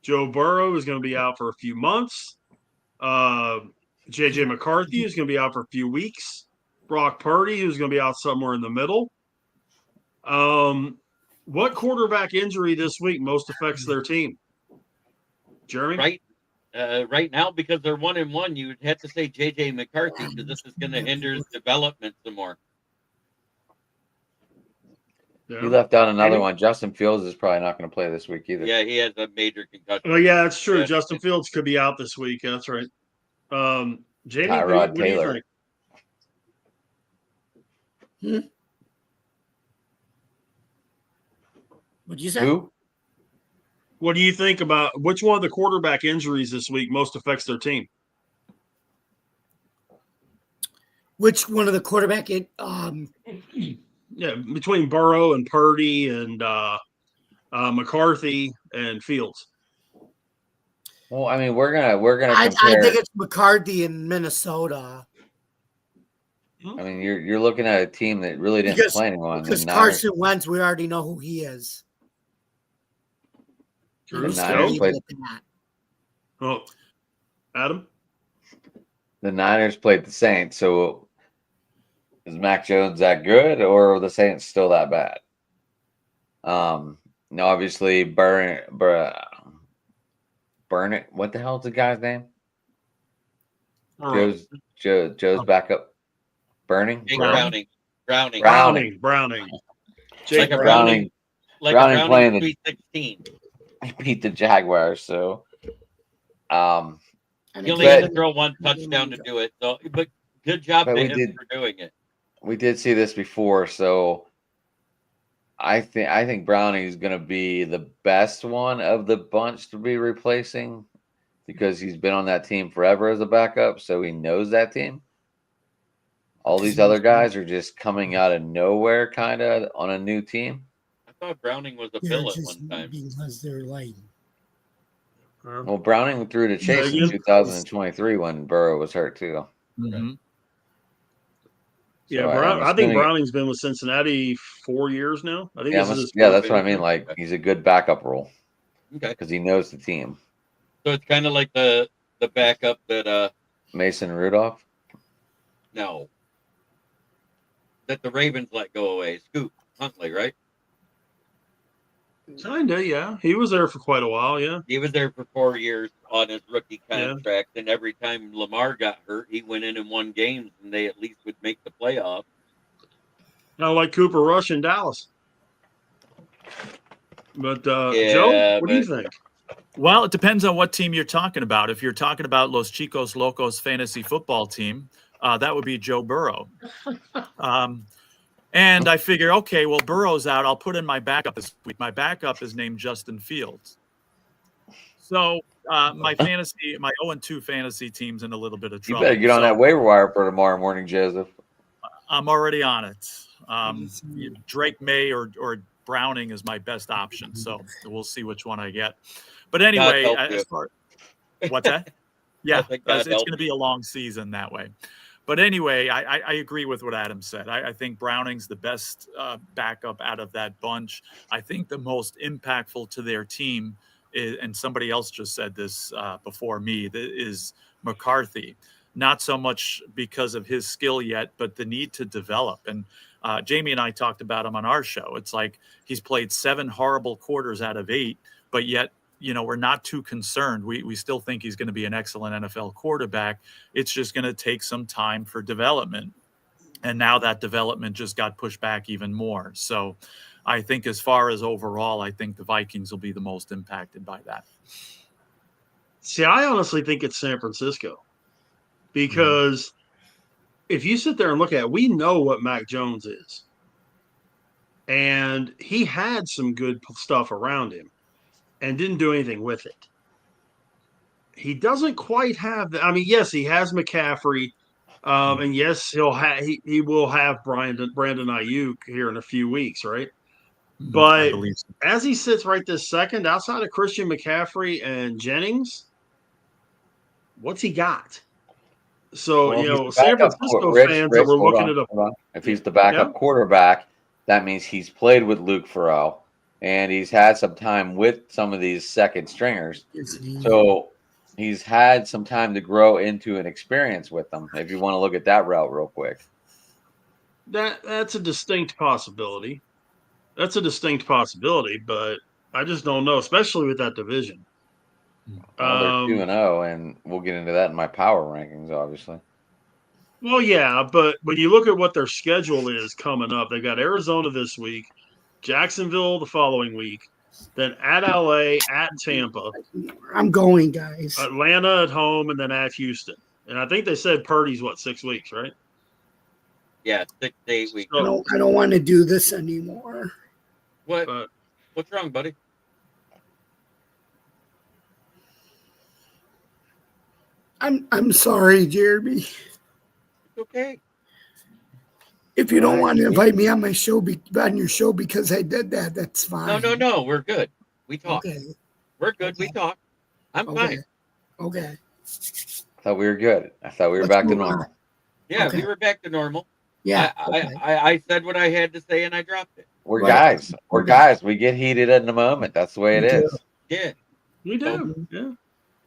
Joe Burrow is going to be out for a few months. J.J. McCarthy is going to be out for a few weeks. Brock Purdy is going to be out somewhere in the middle. What quarterback injury this week most affects their team? Jeremy? Right now, because they're 1-1, you'd have to say JJ McCarthy, because this is going to hinder his development some more. He Yeah. left out another one. Justin Fields is probably not going to play this week either. Yeah, he has a major concussion. Oh, yeah, that's true. Yeah. Justin Fields could be out this week. That's right. Jamie, Tyrod what do you Taylor. think? What'd you say? Who? What do you think about which one of the quarterback injuries this week most affects their team? Which one of the quarterback? Yeah, between Burrow and Purdy and McCarthy and Fields. Well, I mean, we're gonna I compare. think it's McCarthy in Minnesota. I mean, you're looking at a team that really didn't play anyone. Because The Niners- Carson Wentz, we already know who he is. Sure, Just Niners leave played- it at that. Oh, Adam? the Niners played the Saints, so is Mac Jones that good, or are the Saints still that bad? No, obviously, Burn it. What the hell's the guy's name? Joe's backup. Burning. Jake Browning. Browning. Browning. Like Jake a Browning. Browning playing the- 316. He beat the Jaguars, so He only had to throw one touchdown to do it. So, but good job But to we him did- for doing it. we did see this before, so I think Browning is going to be the best one of the bunch to be replacing because he's been on that team forever as a backup, so he knows that team. All these other guys are just coming out of nowhere, kind of on a new team. I thought Browning was a They're bill at just one time. because they're like Well, Browning threw to Chase in 2023 when Burrow was hurt too. Mhm. Yeah, So I think assuming- Browning's been with Cincinnati 4 years now. I think Yeah, this is his that's fourth what I year. mean. Like he's a good backup role Okay. because he knows the team. So it's kind of like the backup that Mason Rudolph. no. That the Ravens let go away. Scoop Huntley, right? Kinda, yeah. He was there for quite a while, yeah. He was there for 4 years on his rookie Yeah. contract, and every time Lamar got hurt, he went in and won games, and they at least would make the playoff. Kind of like Cooper Rush in Dallas. But Yeah, Joe, what do you but- think? Well, it depends on what team you're talking about. If you're talking about Los Chicos Locos fantasy football team, that would be Joe Burrow. And I figure, okay, well, Burrow's out. I'll put in my backup this week. My backup is named Justin Fields. So my 0-2 fantasy team's in a little bit of You trouble. better get on So that waiver wire for tomorrow morning, Joseph. I'm already on it. Drake May or Browning is my best option. So we'll see which one I get. But anyway, God help you. as far what's that? Yeah, think God it's help going to be a long season that way. But anyway, I agree with what Adam said. I think Browning's the best backup out of that bunch. I think the most impactful to their team is, and somebody else just said this before me, is McCarthy. Not so much because of his skill yet, but the need to develop. And Jamie and I talked about him on our show. It's like he's played 7 horrible quarters out of 8, but yet, we're not too concerned. We still think he's going to be an excellent NFL quarterback. It's just going to take some time for development. And now that development just got pushed back even more. So I think as far as overall, I think the Vikings will be the most impacted by that. See, I honestly think it's San Francisco. Because if you sit there and look at it, we know what Mac Jones is. And he had some good stuff around him and didn't do anything with it. He doesn't quite have that. I mean, yes, he has McCaffrey. And yes, he will have Brandon Ayuk here in a few weeks, right? I But believe so. as he sits right this second, outside of Christian McCaffrey and Jennings, what's he got? So, Well, if he's the San backup Francisco Rich, fans that were hold looking on, at hold on. If he's the backup quarterback, that means he's played with Luke Farrell and he's had some time with some of these second stringers. So he's had some time to grow into an experience with them. If you want to look at that route real quick. that's a distinct possibility. But I just don't know, especially with that division. Well, they're 2-0, and we'll get into that in my power rankings, obviously. Well, yeah, but when you look at what their schedule is coming up, they've got Arizona this week, Jacksonville the following week, then at LA, at Tampa, I'm going, guys. Atlanta at home, and then at Houston. And I think they said Purdy's 6 weeks, right? Yeah, 6 to 8 weeks. I don't want to do this anymore. What? What's wrong, buddy? I'm sorry, Jeremy. It's okay. If you don't want to invite me on my show, on your show because I did that, that's fine. No. We're good. We talk. Okay. We're good. Okay. We talk. I'm fine. Okay. I thought we were good. I thought we were back to normal. Yeah, Okay. we were back to normal. Yeah. I said what I had to say and I dropped it. We're Right. guys. We're guys. We get heated in the moment. That's the way it is. Yeah. We do. Yeah.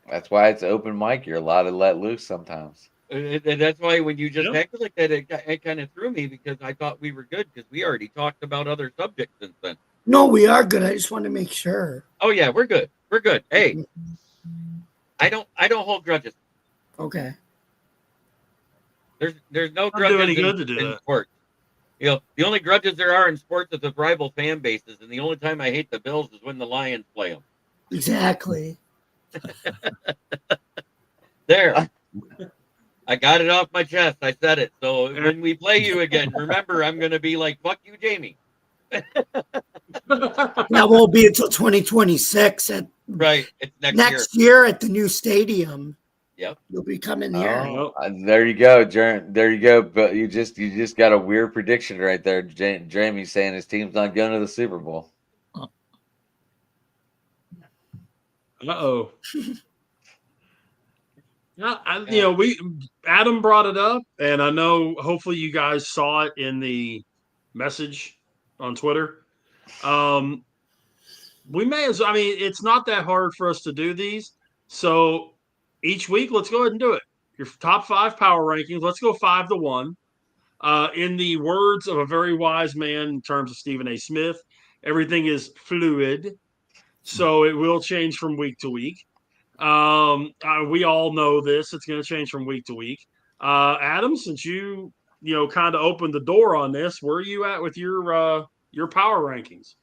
That's why it's open mic. You're allowed to let loose sometimes. And that's why when you just Yep. acted like that, it kind of threw me because I thought we were good because we already talked about other subjects since then. No, we are good. I just want to make sure. Oh yeah, we're good. We're good. Hey, I don't hold grudges. Okay. There's no Not grudges doing any good to do in that. sports. You know, the only grudges there are in sports is with rival fan bases, and the only time I hate the Bills is when the Lions play them. Exactly. There. I got it off my chest. I said it. So when we play you again, remember, I'm going to be like, fuck you, Jamie. That won't be until 2026. Right. It's Next year at the new stadium. Yep. You'll be coming here. Oh, there you go, there you go. But you just got a weird prediction right there. Jamie saying his team's not going to the Super Bowl. Uh-oh. Adam brought it up, and I know hopefully you guys saw it in the message on Twitter. It's not that hard for us to do these. So each week, let's go ahead and do it. Your top 5 power rankings. Let's go 5-1. In the words of a very wise man in terms of Stephen A. Smith, everything is fluid. So it will change from week to week. We all know this. It's going to change from week to week. Adam, since you kind of opened the door on this, where are you at with your power rankings?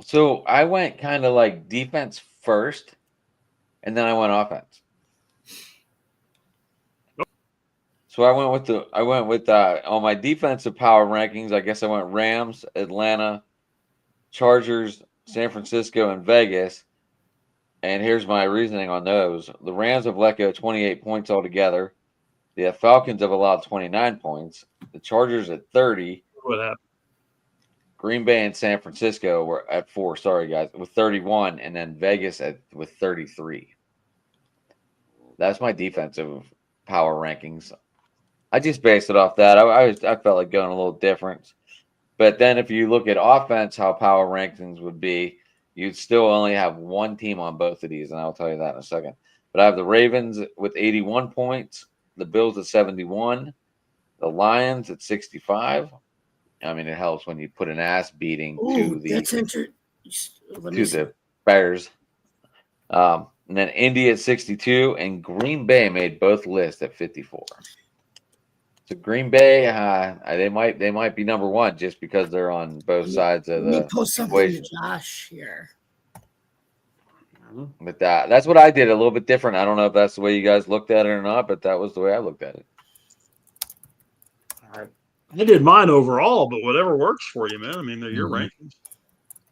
So I went kind of like defense first, and then I went offense. So I went with on my defensive power rankings. I guess I went Rams, Atlanta, Chargers, San Francisco, and Vegas. And here's my reasoning on those. The Rams have let go 28 points altogether. The Falcons have allowed 29 points. The Chargers at 30. What happened? Green Bay and San Francisco were at 4. Sorry, guys, with 31, and then Vegas with 33. That's my defensive power rankings. I just based it off that. I felt like going a little different. But then if you look at offense, how power rankings would be, you'd still only have one team on both of these, and I'll tell you that in a second. But I have the Ravens with 81 points, the Bills at 71, the Lions at 65. I mean, it helps when you put an ass beating to the Bears. And then Indy at 62, and Green Bay made both lists at 54. So Green Bay, they might be number one just because they're on both sides of the. Let me post something to Josh here. But that's what I did, a little bit different. I don't know if that's the way you guys looked at it or not, but that was the way I looked at it. I did mine overall, but whatever works for you, man. I mean, they're your rankings.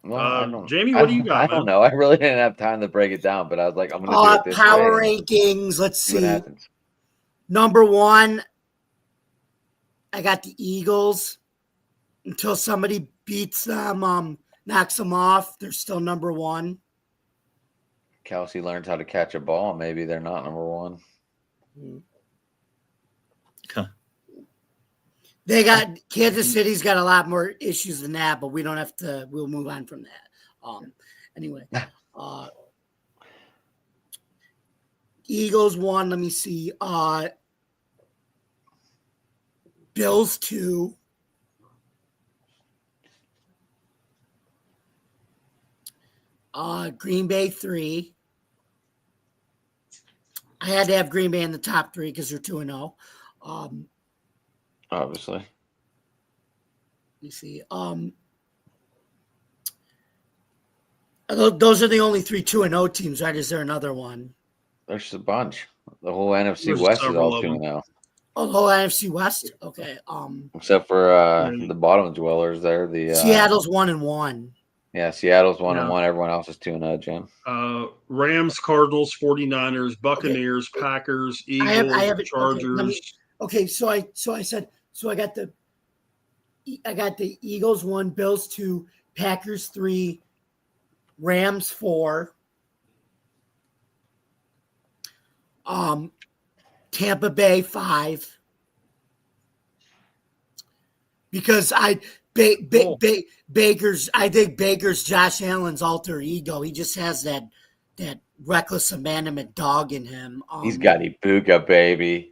Well, Jamie, what do you got? I don't know. I really didn't have time to break it down, but I was like, I'm going to do it this power way. rankings. Let's See what see. happens. Number 1, I got the Eagles. Until somebody beats them, knocks them off, they're still number 1. Kelsey learns how to catch a ball. Maybe they're not number 1. Huh. They got Kansas City's got a lot more issues than that, but we don't have to. We'll move on from that. Anyway, Eagles 1. Let me see. Bills 2. Green Bay 3. I had to have Green Bay in the top 3 because they're 2-0. Obviously. Let me see. Those are the only 3 2-0 teams, right? Is there another one? There's a bunch. The whole NFC There's West is several all of them. 2-0. Oh, the whole NFC West. Okay. Except for the bottom dwellers there. The Seattle's 1-1. Yeah, Seattle's 1-1. Yeah. Everyone else is 2-0, Jim. Rams, Cardinals, 49ers, Buccaneers, Packers, Eagles, I have it. Chargers. Okay, so I got the Eagles 1, Bills 2, Packers 3, Rams 4, Tampa Bay 5. Because Baker's, I think Baker's Josh Allen's alter ego. He just has that reckless abandonment dog in him. He's got Ibuka, baby.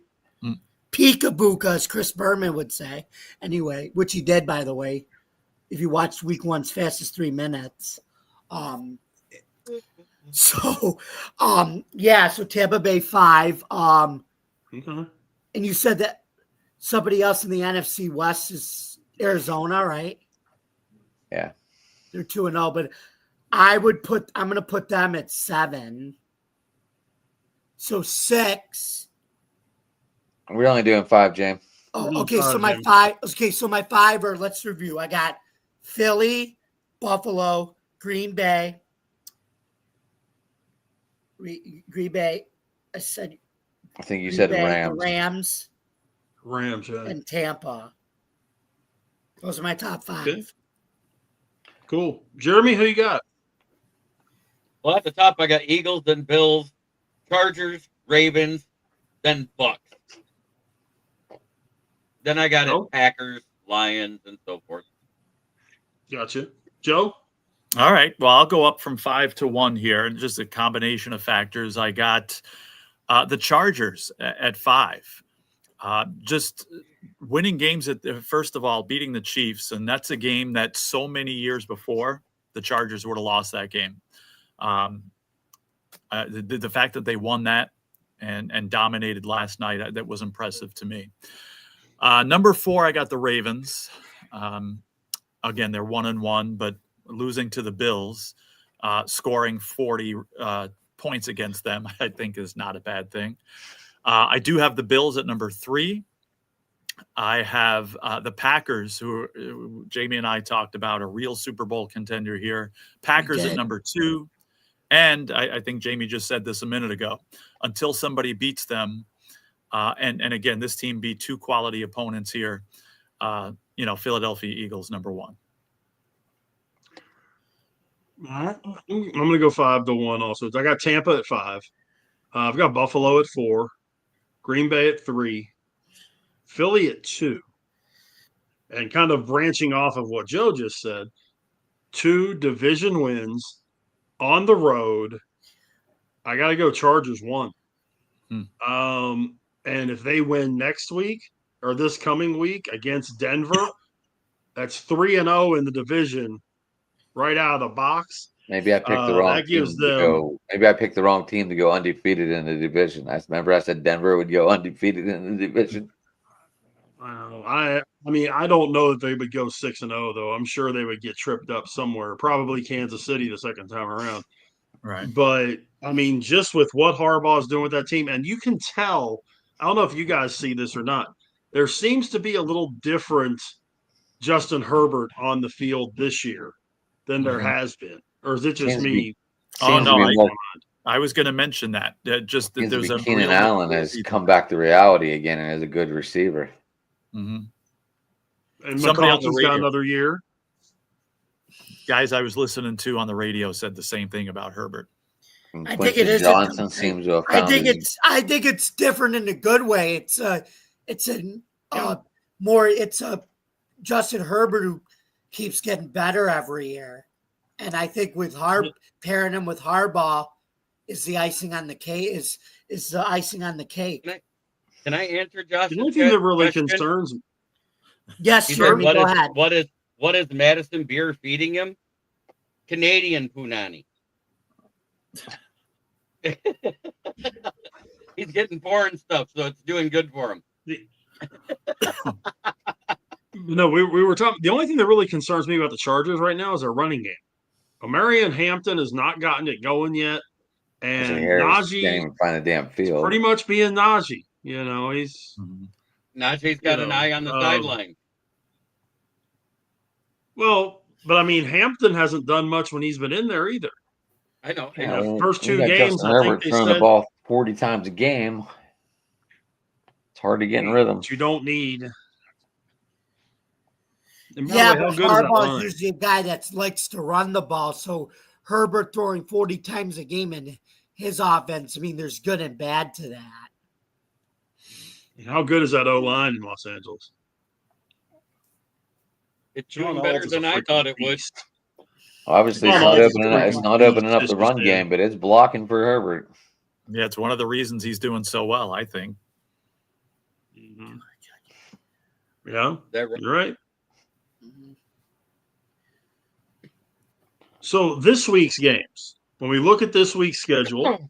Peekabooka, as Chris Berman would say. Anyway, which he did, by the way, if you watched week 1's fastest 3 minutes. So Tampa Bay 5. Okay. And you said that somebody else in the NFC West is Arizona, right? Yeah. They're 2-0, but I'm going to put them at 7. So 6. We're only doing 5, James. Oh, okay. So my 5. Okay, so my 5 are. Let's review. I got Philly, Buffalo, Green Bay. Green Bay. I said. I think you Green said Bay, Rams. Rams, yeah. And Tampa. Those are my top 5. Okay. Cool. Jeremy, who you got? Well, at the top, I got Eagles, then Bills, Chargers, Ravens, then Bucks. Then I got it Packers, Lions, and so forth. Gotcha. Joe? All right. Well, I'll go up from 5 to 1 here, and just a combination of factors. I got the Chargers at 5. Just winning games first of all, beating the Chiefs, and that's a game that so many years before the Chargers would have lost that game. The fact that they won that and dominated last night, that was impressive to me. Number 4, I got the Ravens. Again, they're 1-1, but losing to the Bills, scoring 40 points against them, I think is not a bad thing. I do have the Bills at number 3. I have the Packers, who Jamie and I talked about, a real Super Bowl contender here. Packers at number 2. And I think Jamie just said this a minute ago, until somebody beats them. And again, this team beat 2 quality opponents here. Philadelphia Eagles, number 1. I'm going to go 5 to 1 also. I got Tampa at 5. I've got Buffalo at 4. Green Bay at 3. Philly at 2. And kind of branching off of what Joe just said, 2 division wins on the road. I got to go Chargers 1. And if they win next week or this coming week against Denver, that's 3-0 in the division right out of the box. Maybe I picked the wrong team to go. Maybe I picked the wrong team to go undefeated in the division. I said Denver would go undefeated in the division. I mean, I don't know that they would go 6-0 though. I'm sure they would get tripped up somewhere. Probably Kansas City the second time around. Right. But I mean, just with what Harbaugh is doing with that team, and you can tell. I don't know if you guys see this or not. There seems to be a little different Justin Herbert on the field this year than there has been. Or is it just me? I was going to mention that. Just that there's Keenan Allen has come back to reality again and is a good receiver. Mm-hmm. And McCauley's got another year. Guys I was listening to on the radio said the same thing about Herbert. I think it is. Johnson seems to have found I think it's different in a good way. It's a Justin Herbert who keeps getting better every year, and I think with pairing him with Harbaugh is the icing on the cake. Is the icing on the cake? Can I answer Josh? The only thing that really concerns me. Yes, Jeremy, go ahead. What is Madison Beer feeding him? Canadian punani. He's getting foreign stuff, so it's doing good for him. No, we were talking. The only thing that really concerns me about the Chargers right now is their running game. Marion Hampton has not gotten it going yet, and Harris Najee can't even find a damn field. pretty much being Najee. You know, he's Najee's got an eye on the sideline. Well, but I mean, Hampton hasn't done much when he's been in there either. I know. You know, first we 2 got games, Justin I think Herbert they throwing said the ball 40 times a game. It's hard to get in rhythm. you don't need. And by Yeah, the way, but how good is that Harbaugh is line? usually a guy that likes to run the ball. So Herbert throwing 40 times a game in his offense, I mean, there's good and bad to that. And how good is that O line in Los Angeles? It's John doing better Alt is a than I freaking thought it would. beast. Obviously, John it's not Alt is opening. a It's freaking not beast, opening up just the run is. game, but it's blocking for Herbert. Yeah, it's one of the reasons he's doing so well, I think. Mm-hmm. Yeah, That right. you're right. So this week's games, when we look at this week's schedule,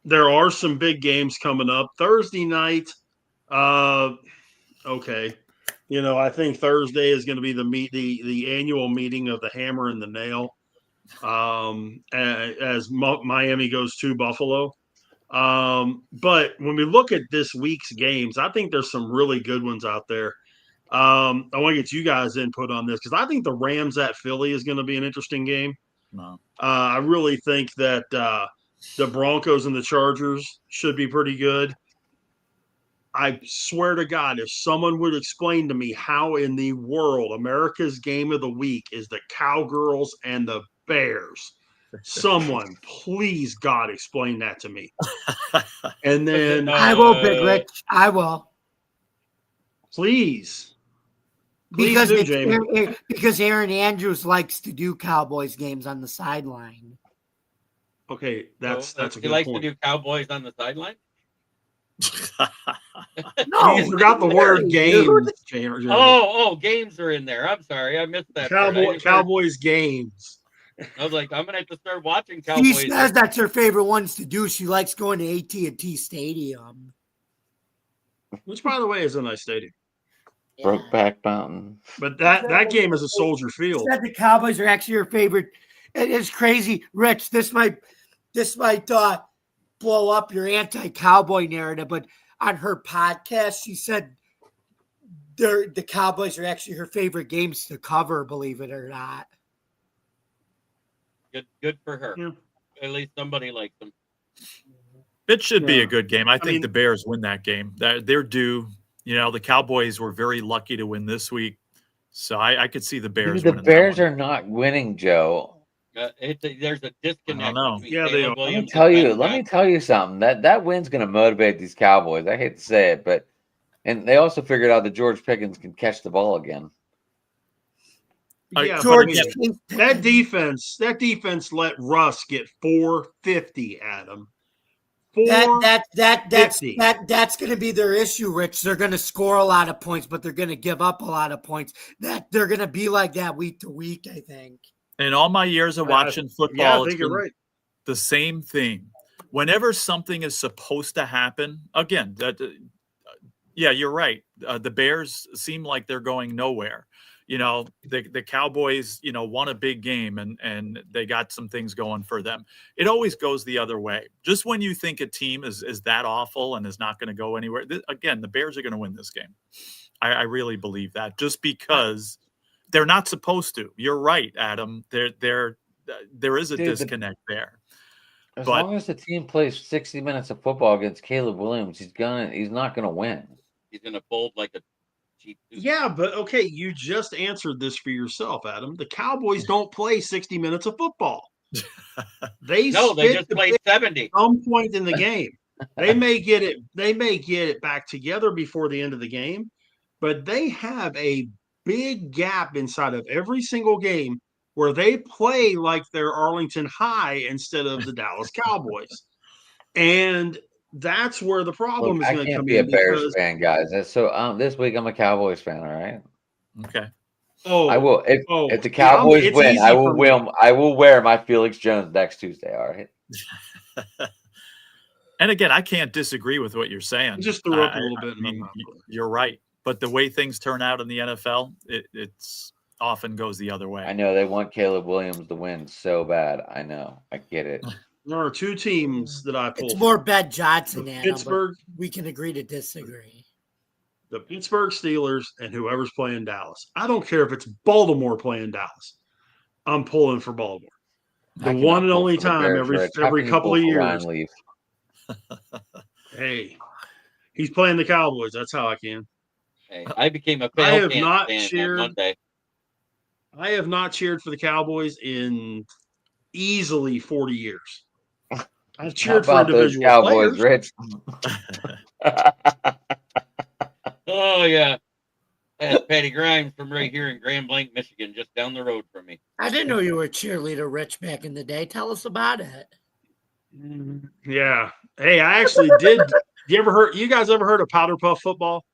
there are some big games coming up. Thursday night, okay. You know, I think Thursday is going to be the annual meeting of the Hammer and the Nail, as Miami goes to Buffalo. But when we look at this week's games, I think there's some really good ones out there. I want to get you guys' input on this because I think the Rams at Philly is going to be an interesting game. No. I really think that the Broncos and the Chargers should be pretty good. I swear to God, if someone would explain to me how in the world America's game of the week is the Cowgirls and the Bears, someone, please, God, explain that to me. And then I will, Big Rich. I will. Please Because do, Jamie. because Aaron Andrews likes to do Cowboys games on the sideline. Okay, that's a he good likes point. to do Cowboys on the sideline. No, You forgot the word games. Games are in there. I'm sorry, I missed that. Cowboys games. I was like, I'm gonna have to start watching She Cowboys. says that's her favorite ones to do. She likes going to AT&T Stadium, Which, by the way, is a nice stadium. Brokeback Mountain. But that game is a Soldier Field. Said the Cowboys are actually her favorite. It is crazy, Rich. This might blow up your anti-Cowboy narrative, but on her podcast, she said the Cowboys are actually her favorite games to cover. Believe it or not. Good for her. Yeah. At least somebody likes them. It should be a good game. I think mean, the Bears win that game. They're due. You know, the Cowboys were very lucky to win this week, so I could see the Bears. The winning Bears that one. are not winning, Joe. There's a disconnect. know. between Yeah, they Caleb are. Williams Let me and tell you something. That win's going to motivate these Cowboys. I hate to say it, but and they also figured out that George Pickens can catch the ball again. Yeah, George, that defense let Russ get 450 at him. That's going to be their issue, Rich. They're going to score a lot of points, but they're going to give up a lot of points. That they're going to be like that week to week, I think. In all my years of watching football, I think you're right. The same thing. Whenever something is supposed to happen, again, you're right. The Bears seem like they're going nowhere. You know, the Cowboys, won a big game and they got some things going for them. It always goes the other way. Just when you think a team is that awful and is not going to go anywhere, again, the Bears are going to win this game. I really believe that just because they're not supposed to. You're right, Adam. There is a disconnect there. As long as the team plays 60 minutes of football against Caleb Williams, he's not gonna win. He's gonna fold like a cheap. Yeah, but okay, you just answered this for yourself, Adam. The Cowboys don't play 60 minutes of football. They just played 70 at some point in the game. They may get it back together before the end of the game, but they have a big gap inside of every single game where they play like they're Arlington High instead of the Dallas Cowboys. And that's where the problem is going to come in. I can't be a Bears fan, guys. So this week I'm a Cowboys fan, all right? Okay. Oh, I will. If the Cowboys win, I will wear my Felix Jones next Tuesday, all right? And again, I can't disagree with what you're saying. It just threw up a little bit. I mean, you're right. But the way things turn out in the NFL, it's often goes the other way. I know they want Caleb Williams to win so bad. I know. I get it. There are two teams that I pull. It's more Ben Johnson, the Adam, Pittsburgh. we can agree to disagree. The Pittsburgh Steelers and whoever's playing Dallas. I don't care if it's Baltimore playing Dallas. I'm pulling for Baltimore. The one and only time every couple of years. Hey, he's playing the Cowboys. That's how I can. Hey, I became a I have fan not on cheered. Monday. I have not cheered for the Cowboys in easily 40 years. I've cheered for individual Cowboys, players. Rich? Oh yeah, that's Patty Grimes from right here in Grand Blanc, Michigan, just down the road from me. I didn't know you were a cheerleader, Rich, back in the day. Tell us about it. Yeah. Hey, I actually did. You guys ever heard of powder puff football?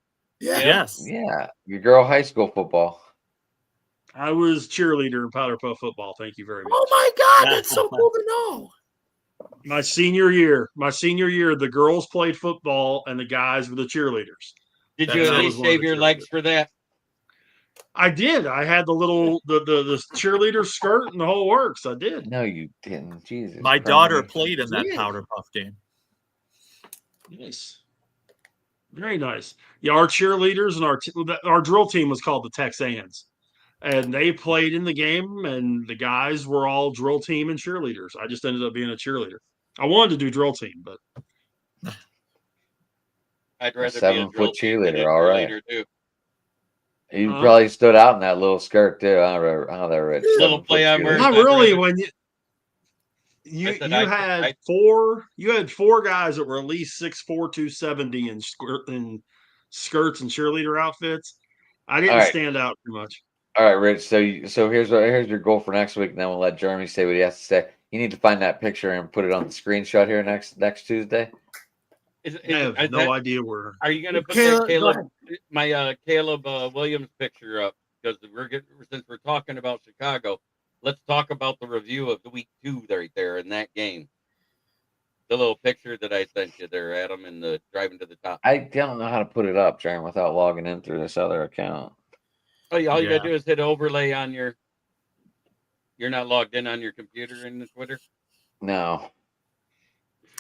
Yeah. Yes. Yeah, your girl high school football. I was cheerleader in powder puff football. Thank you very much. Oh my God, that's so cool to know. My senior year, the girls played football and the guys were the cheerleaders. Did you at least shave your legs for that? I did. I had the little the cheerleader skirt and the whole works. I did. No, you didn't. Jesus. My daughter played in that powder puff game. Nice. Very nice. Yeah, our cheerleaders and our drill team was called the Texans. And they played in the game, and the guys were all drill team and cheerleaders. I just ended up being a cheerleader. I wanted to do drill team, but I'd rather 7-foot cheerleader. All right. Too. You probably stood out in that little skirt too. How they were little play on words. Not really. When you had four guys that were at least 6'4", 270 in skirts and cheerleader outfits. I didn't stand out too much. All right, Rich. So here's your goal for next week, and then we'll let Jeremy say what he has to say. You need to find that picture and put it on the screenshot here next Tuesday. I have no idea where. Are you going to put Caleb Williams picture up? Because since we're talking about Chicago, let's talk about the review of the week 2 right there in that game. The little picture that I sent you there, Adam, in the driving to the top. I don't know how to put it up, Jeremy, without logging in through this other account. Oh, all you gotta do is hit overlay on your. You're not logged in on your computer in the Twitter. No.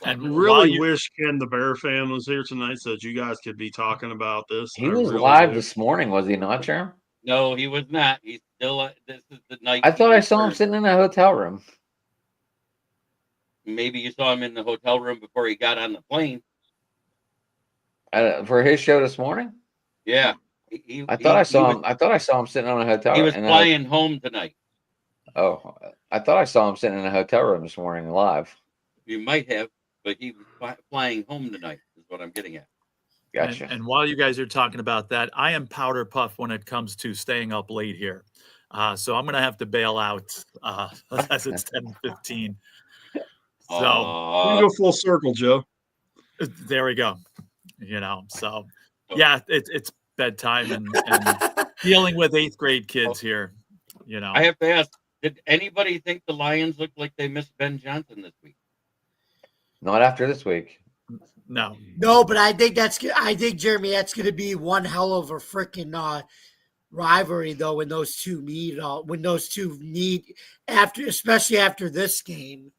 And really wish Ken the Bear fan was here tonight so that you guys could be talking about this. He was live this morning, was he not, Jeremy? No, he was not. He's still. This is the night. I thought I saw him sitting in a hotel room. Maybe you saw him in the hotel room before he got on the plane. For his show this morning? Yeah. I thought I saw him sitting on a hotel. He was flying home tonight. Oh, I thought I saw him sitting in a hotel room this morning live. You might have, but he was flying home tonight. Is what I'm getting at. Gotcha. And while you guys are talking about that, I am powder puff when it comes to staying up late here. So I'm going to have to bail out as it's 10:15. So you go full circle, Joe. There we go. So yeah, it's bedtime and dealing with 8th grade kids here. I have to ask: did anybody think the Lions looked like they missed Ben Johnson this week? Not after this week. No, but I think Jeremy, that's going to be one hell of a freaking rivalry though when those two meet. Especially after this game.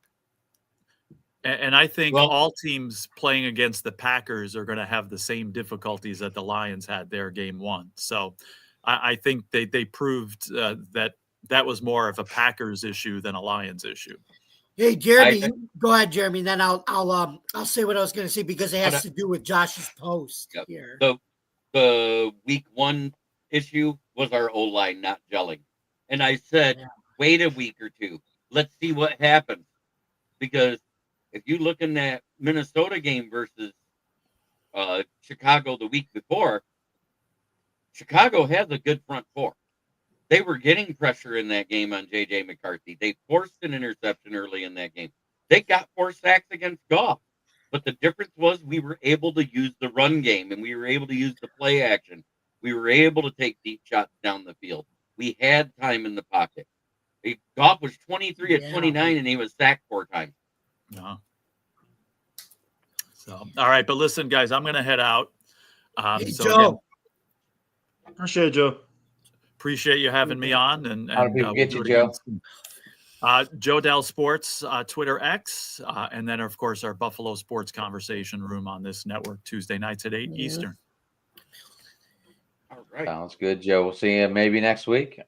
And I think all teams playing against the Packers are going to have the same difficulties that the Lions had their game 1. So I think they proved that was more of a Packers issue than a Lions issue. Hey, Jeremy, go ahead, Jeremy. Then I'll say what I was going to say because it has to do with Josh's post here. The week 1 issue was our O-line not gelling, and I said, wait a week or two, let's see what happens, because if you look in that Minnesota game versus Chicago the week before, Chicago has a good front 4. They were getting pressure in that game on J.J. McCarthy. They forced an interception early in that game. They got 4 sacks against Goff. But the difference was we were able to use the run game, and we were able to use the play action. We were able to take deep shots down the field. We had time in the pocket. Goff was 23 of 29, and he was sacked 4 times. No. So, all right. But listen, guys, I'm going to head out. Hey, So Joe. again, Appreciate it, Joe. appreciate you having me on. And How do people we'll get do you, it again Joe? soon. Joe Dell Sports, Twitter X, and then, of course, our Buffalo Sports Conversation Room on this network Tuesday nights at 8 Eastern. All right. Sounds good, Joe. We'll see you maybe next week.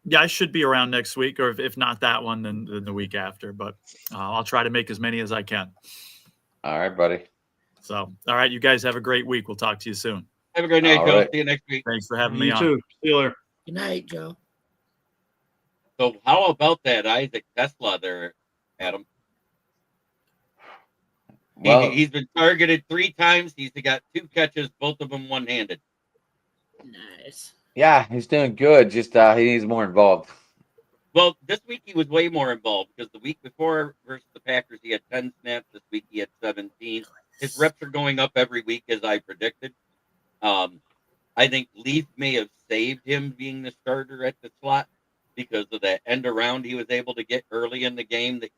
Yeah, I should be around next week, or if not that one, then the week after. But I'll try to make as many as I can. All right, buddy. So, all right, you guys have a great week. We'll talk to you soon. Have a great night, All Joe. right. See you next week. Thanks for having me You on. too. See you later. Good night, Joe. So how about that Isaac Tesla there, Adam? Well, He's been targeted 3 times. He's got 2 catches, both of them one-handed. Nice. yeah, he's doing good. Just he needs more involved. Well, this week he was way more involved because the week before versus the Packers, he had 10 snaps. This week he had 17. His reps are going up every week, as I predicted. I think Leaf may have saved him being the starter at the slot because of that end around he was able to get early in the game that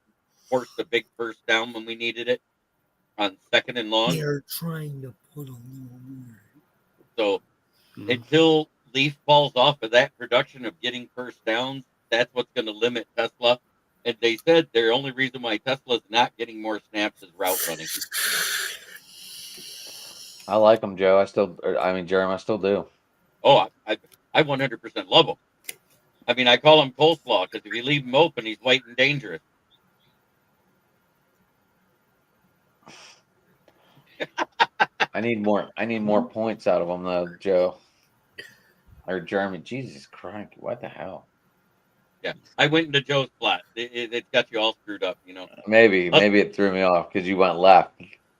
forced a big first down when we needed it on 2nd and long. They're trying to put a little more. So until Leaf falls off of that production of getting first downs, that's what's going to limit Tesla. And they said the only reason why Tesla's not getting more snaps is route running. I like him, Joe. Jeremy, I still do. Oh, I 100% love him. I mean, I call him coleslaw because if you leave him open, he's white and dangerous. I need more points out of him though, Joe. Or Jeremy. Jesus Christ, what the hell? Yeah, I went into Joe's flat. It got you all screwed up, you know. Maybe it threw me off because you went left.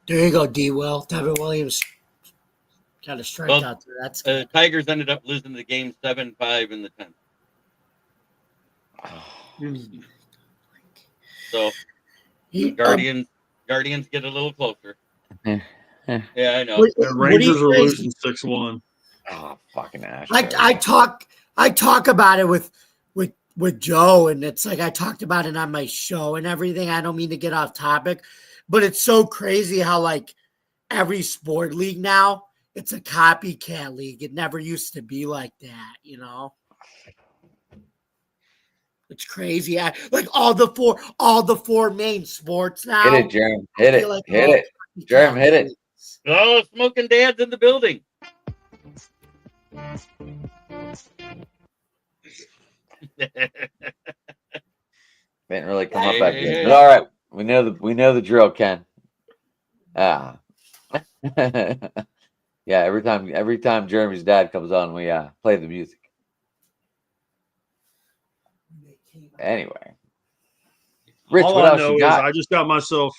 There you go, D. Will. Devin Williams got a strikeout Well, there. That's good. Tigers ended up losing the game 7-5 in the 10th. So Guardians get a little closer. Yeah, Yeah, I know. The Rangers are losing 6-1. Oh, fucking Ash. I talk about it with Joe, and it's like I talked about it on my show and everything. I don't mean to get off topic, but it's so crazy how like every sport league now, it's a copycat league. It never used to be like that, you know. It's crazy. Like all the four main sports now. Hit it, Jeremy. Hit it. like Hit it. Jeremy, hit it. Oh, Smoking Dad's in the building. Didn't really come up that good. But all right. We know the drill, Ken. Yeah, every time Jeremy's dad comes on, we play the music. Anyway. Rich, All what I else know you is got? I just got myself.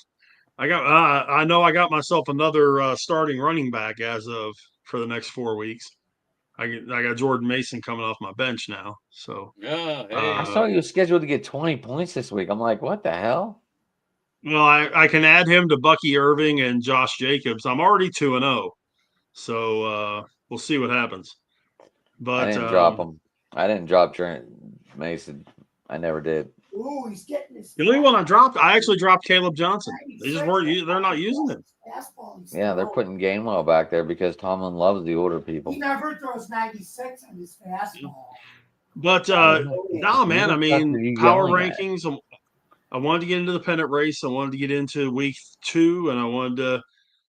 I got myself another starting running back for the next 4 weeks. I got Jordan Mason coming off my bench now. So Yeah, hey. I saw you scheduled to get 20 points this week. I'm like, what the hell? well, I can add him to Bucky Irving and Josh Jacobs. I'm already 2-0. So we'll see what happens. But I didn't drop him. I didn't drop Trent Mason. I never did. Ooh, he's getting his the only one I actually dropped Caleb Johnson. They just weren't. They're not using him. Yeah, they're putting Gainwell back there because Tomlin loves the older people. He never throws 96 on his fastball. But no, man. I mean, power rankings. I wanted to get into the pennant race. I wanted to get into week 2, and I wanted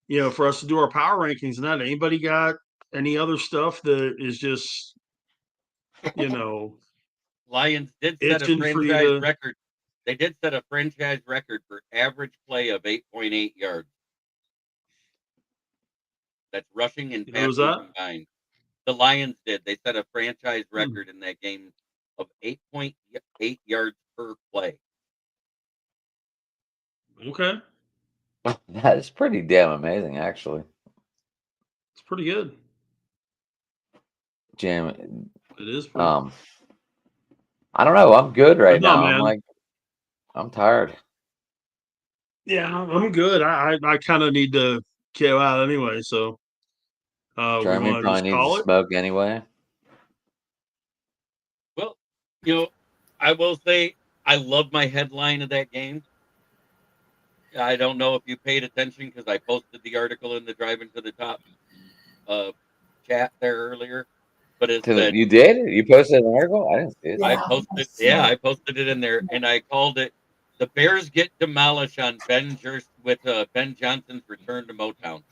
to, for us to do our power rankings and that. Anybody got any other stuff that is just, Lions did set a franchise record. They did set a franchise record for average play of 8.8 yards. That's rushing and passing combined. The Lions did. They set a franchise record in that game of 8.8 yards per play. Okay. That is pretty damn amazing, actually. It's pretty good. Jim. It is pretty I don't know. I'm good right now. Man. I'm tired. Yeah, I'm good. I kind of need to kill out anyway, so Jeremy probably needs to smoke anyway. Well, I will say I love my headline of that game. I don't know if you paid attention because I posted the article in the Driving to the Top chat there earlier, but it said You did? You posted an article? I didn't see it. I posted it in there, and I called it "The Bears Get Demolished on with Ben Johnson's Return to Motown."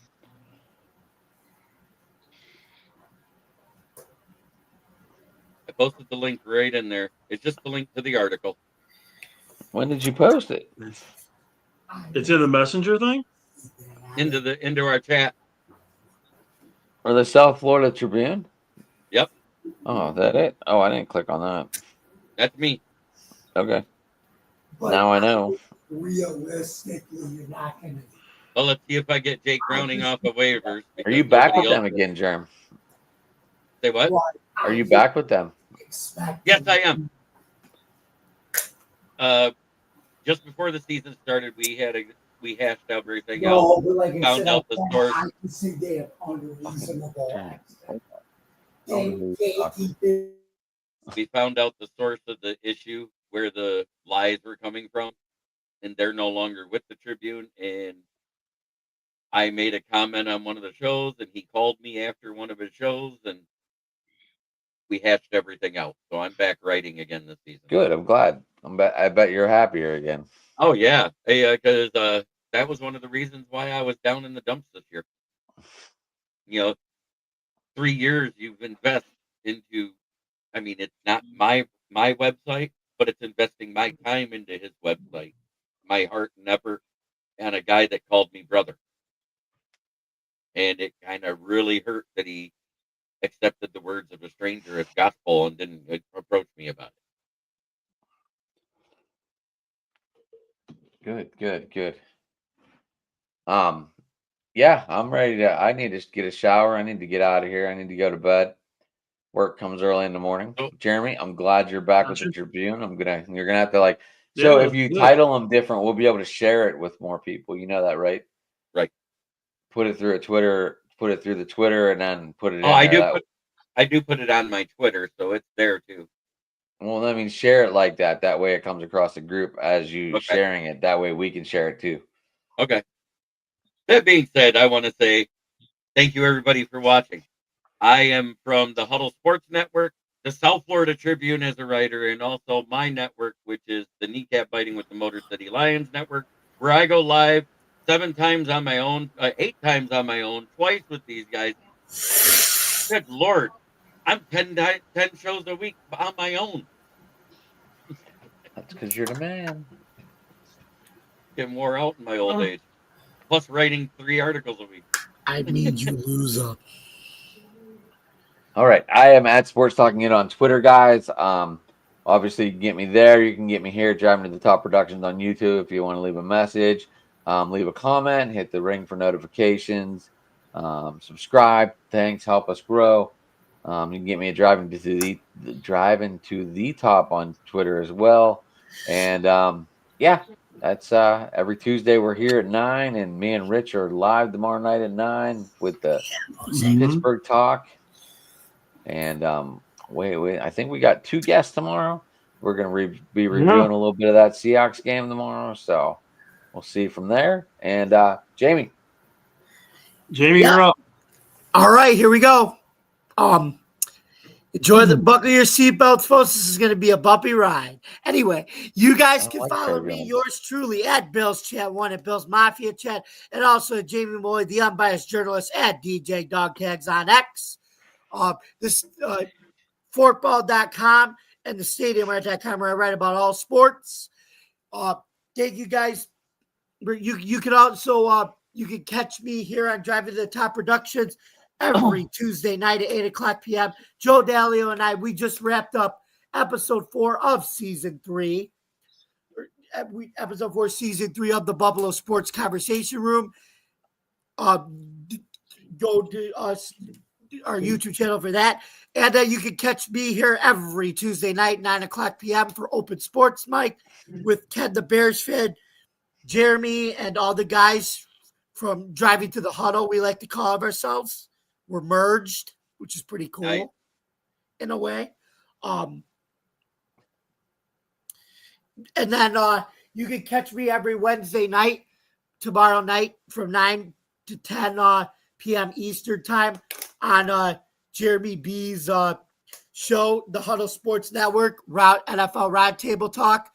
I posted the link right in there. It's just the link to the article. When did you post it? It's in the messenger thing? Into our chat. Or the South Florida Tribune? Yep. Oh, is that it? Oh, I didn't click on that. That's me. Okay. But now I know. Realistically, you're not going to. Well, let's see if I get Jake Browning off of waivers. Are you back with them again, Jerm? Say what? Are you back with them? Yes, I am. Just before the season started, we hashed out everything out. But like I said, Found out the source. I can see they have unreasonable access. We found out the source of the issue, where the lies were coming from, and they're no longer with the Tribune. And I made a comment on one of the shows, and he called me after one of his shows, and we hatched everything out. So I'm back writing again this season. Good. I'm glad. I bet you're happier again. Oh yeah, because that was one of the reasons why I was down in the dumps this year. 3 years you've invested into. I mean, it's not my website, but it's investing my time into his website, my heart and effort, and a guy that called me brother. And it kind of really hurt that he accepted the words of a stranger as gospel and didn't approach me about it. Good. Yeah, I'm ready to. I need to get a shower. I need to get out of here. I need to go to bed. Work comes early in the morning. Oh. Jeremy, I'm glad you're back with the Tribune. You're gonna have to So if you title them different, we'll be able to share it with more people. You know that, right? Right. Put it through the Twitter, and then put it. I do put it on my Twitter, so it's there too. Well, I mean, share it like that. That way, it comes across the group as you sharing it. That way, we can share it too. Okay. That being said, I want to say thank you everybody for watching. I am from the Huddle Sports Network, the South Florida Tribune as a writer, and also my network, which is the Kneecap Biting with the Motor City Lions Network, where I go live 7 times on my own, 8 times on my own, twice with these guys. Good Lord. I'm 10 shows a week on my own. That's because you're the man. Getting wore out in my old age. Plus writing 3 articles a week. I need you, loser. All right. I am at Sports Talking It on Twitter, guys. Obviously, you can get me there. You can get me here, Driving to the Top Productions on YouTube if you want to leave a message. Leave a comment. Hit the ring for notifications. Subscribe. Thanks. Help us grow. You can get me at Driving to the Top on Twitter as well. And yeah, that's every Tuesday we're here at 9, and me and Rich are live tomorrow night at 9 with the Pittsburgh Talk. And wait, I think we got 2 guests tomorrow. We're gonna be reviewing a little bit of that Seahawks game tomorrow, so we'll see from there. And Jamie, you're up. All right, here we go. Enjoy buckle your seatbelts, folks. This is going to be a bumpy ride. Anyway, you guys can follow me, yours truly, at Bill's Chat 1, at Bill's Mafia Chat, and also at Jamie Moy, the unbiased journalist, at DJ Dog Tags on X. This forkball.com and the stadiumride.com, where I write about all sports. Thank you guys. You can also you can catch me here on Driving to the Top Productions every Tuesday night at 8:00 p.m. Joe Dalio and I, we just wrapped up episode 4 of season 3. Episode 4, season 3 of the Buffalo Sports Conversation Room. Go to us, our YouTube channel for that. And you can catch me here every Tuesday night, 9:00 p.m. for Open Sports Mike with Ken the Bears fan, Jeremy, and all the guys from Driving to the Huddle, we like to call ourselves. We're merged, which is pretty cool in a way. And then you can catch me every Wednesday night tomorrow night from 9 to 10 p.m. Eastern time on Jeremy B's show, the Huddle Sports Network, NFL Roundtable Talk.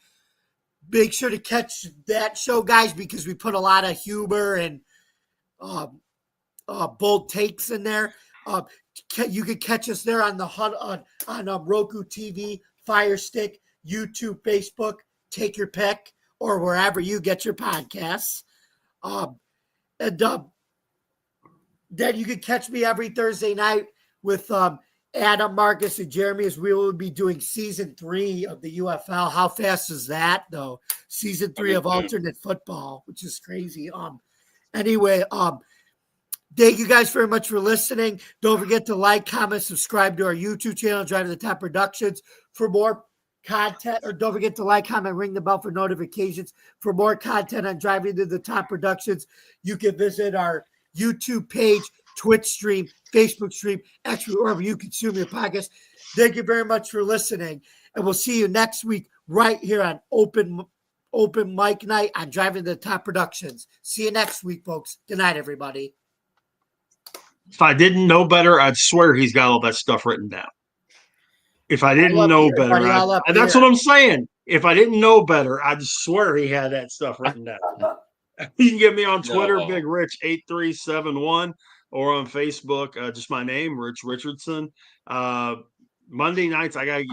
Make sure to catch that show, guys, because we put a lot of humor and bold takes in there. You could catch us there on the on Roku TV, Fire Stick, YouTube, Facebook. Take your pick, or wherever you get your podcasts. And then you can catch me every Thursday night with Adam, Marcus, and Jeremy, as we will be doing season 3 of the UFL. How fast is that, though? Season 3 of alternate football, which is crazy. Anyway, thank you guys very much for listening. Don't forget to like, comment, subscribe to our YouTube channel, Drive to the Top Productions, for more content. Or don't forget to like, comment, ring the bell for notifications. For more content on Driving to the Top Productions, you can visit our YouTube page, Twitch stream, Facebook stream, actually wherever you consume your podcast. Thank you very much for listening, and we'll see you next week right here on Open Mic Night on Driving to the Top Productions. See you next week, folks. Good night, everybody. If I didn't know better, I'd swear he's got all that stuff written down. If I didn't know better, and that's what I'm saying. If I didn't know better, I'd swear he had that stuff written down. You can get me on Twitter, Big Rich 8371, or on Facebook, just my name, Rich Richardson. Monday nights, I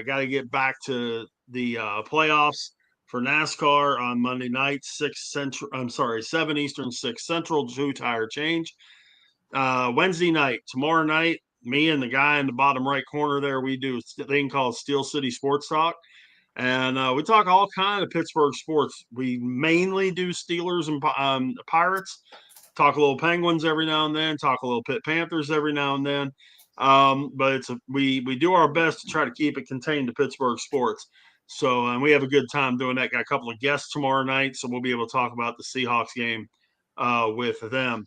gotta get back to the playoffs for NASCAR on Monday night, 7 Eastern, 6 Central, 2 tire change. Wednesday night, tomorrow night, me and the guy in the bottom right corner there, we do a thing called Steel City Sports Talk. And we talk all kind of Pittsburgh sports. We mainly do Steelers and Pirates. Talk a little Penguins every now and then. Talk a little Pitt Panthers every now and then. But we do our best to try to keep it contained to Pittsburgh sports. So and we have a good time doing that. Got a couple of guests tomorrow night, so we'll be able to talk about the Seahawks game with them.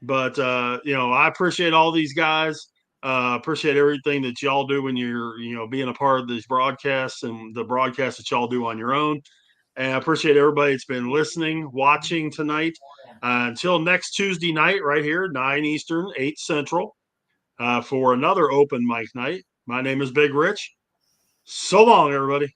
But I appreciate all these guys. Appreciate everything that y'all do when you're, being a part of these broadcasts and the broadcasts that y'all do on your own. And I appreciate everybody that's been listening, watching tonight. Until next Tuesday night, right here, 9 Eastern, 8 Central, for another open mic night. My name is Big Rich. So long, everybody.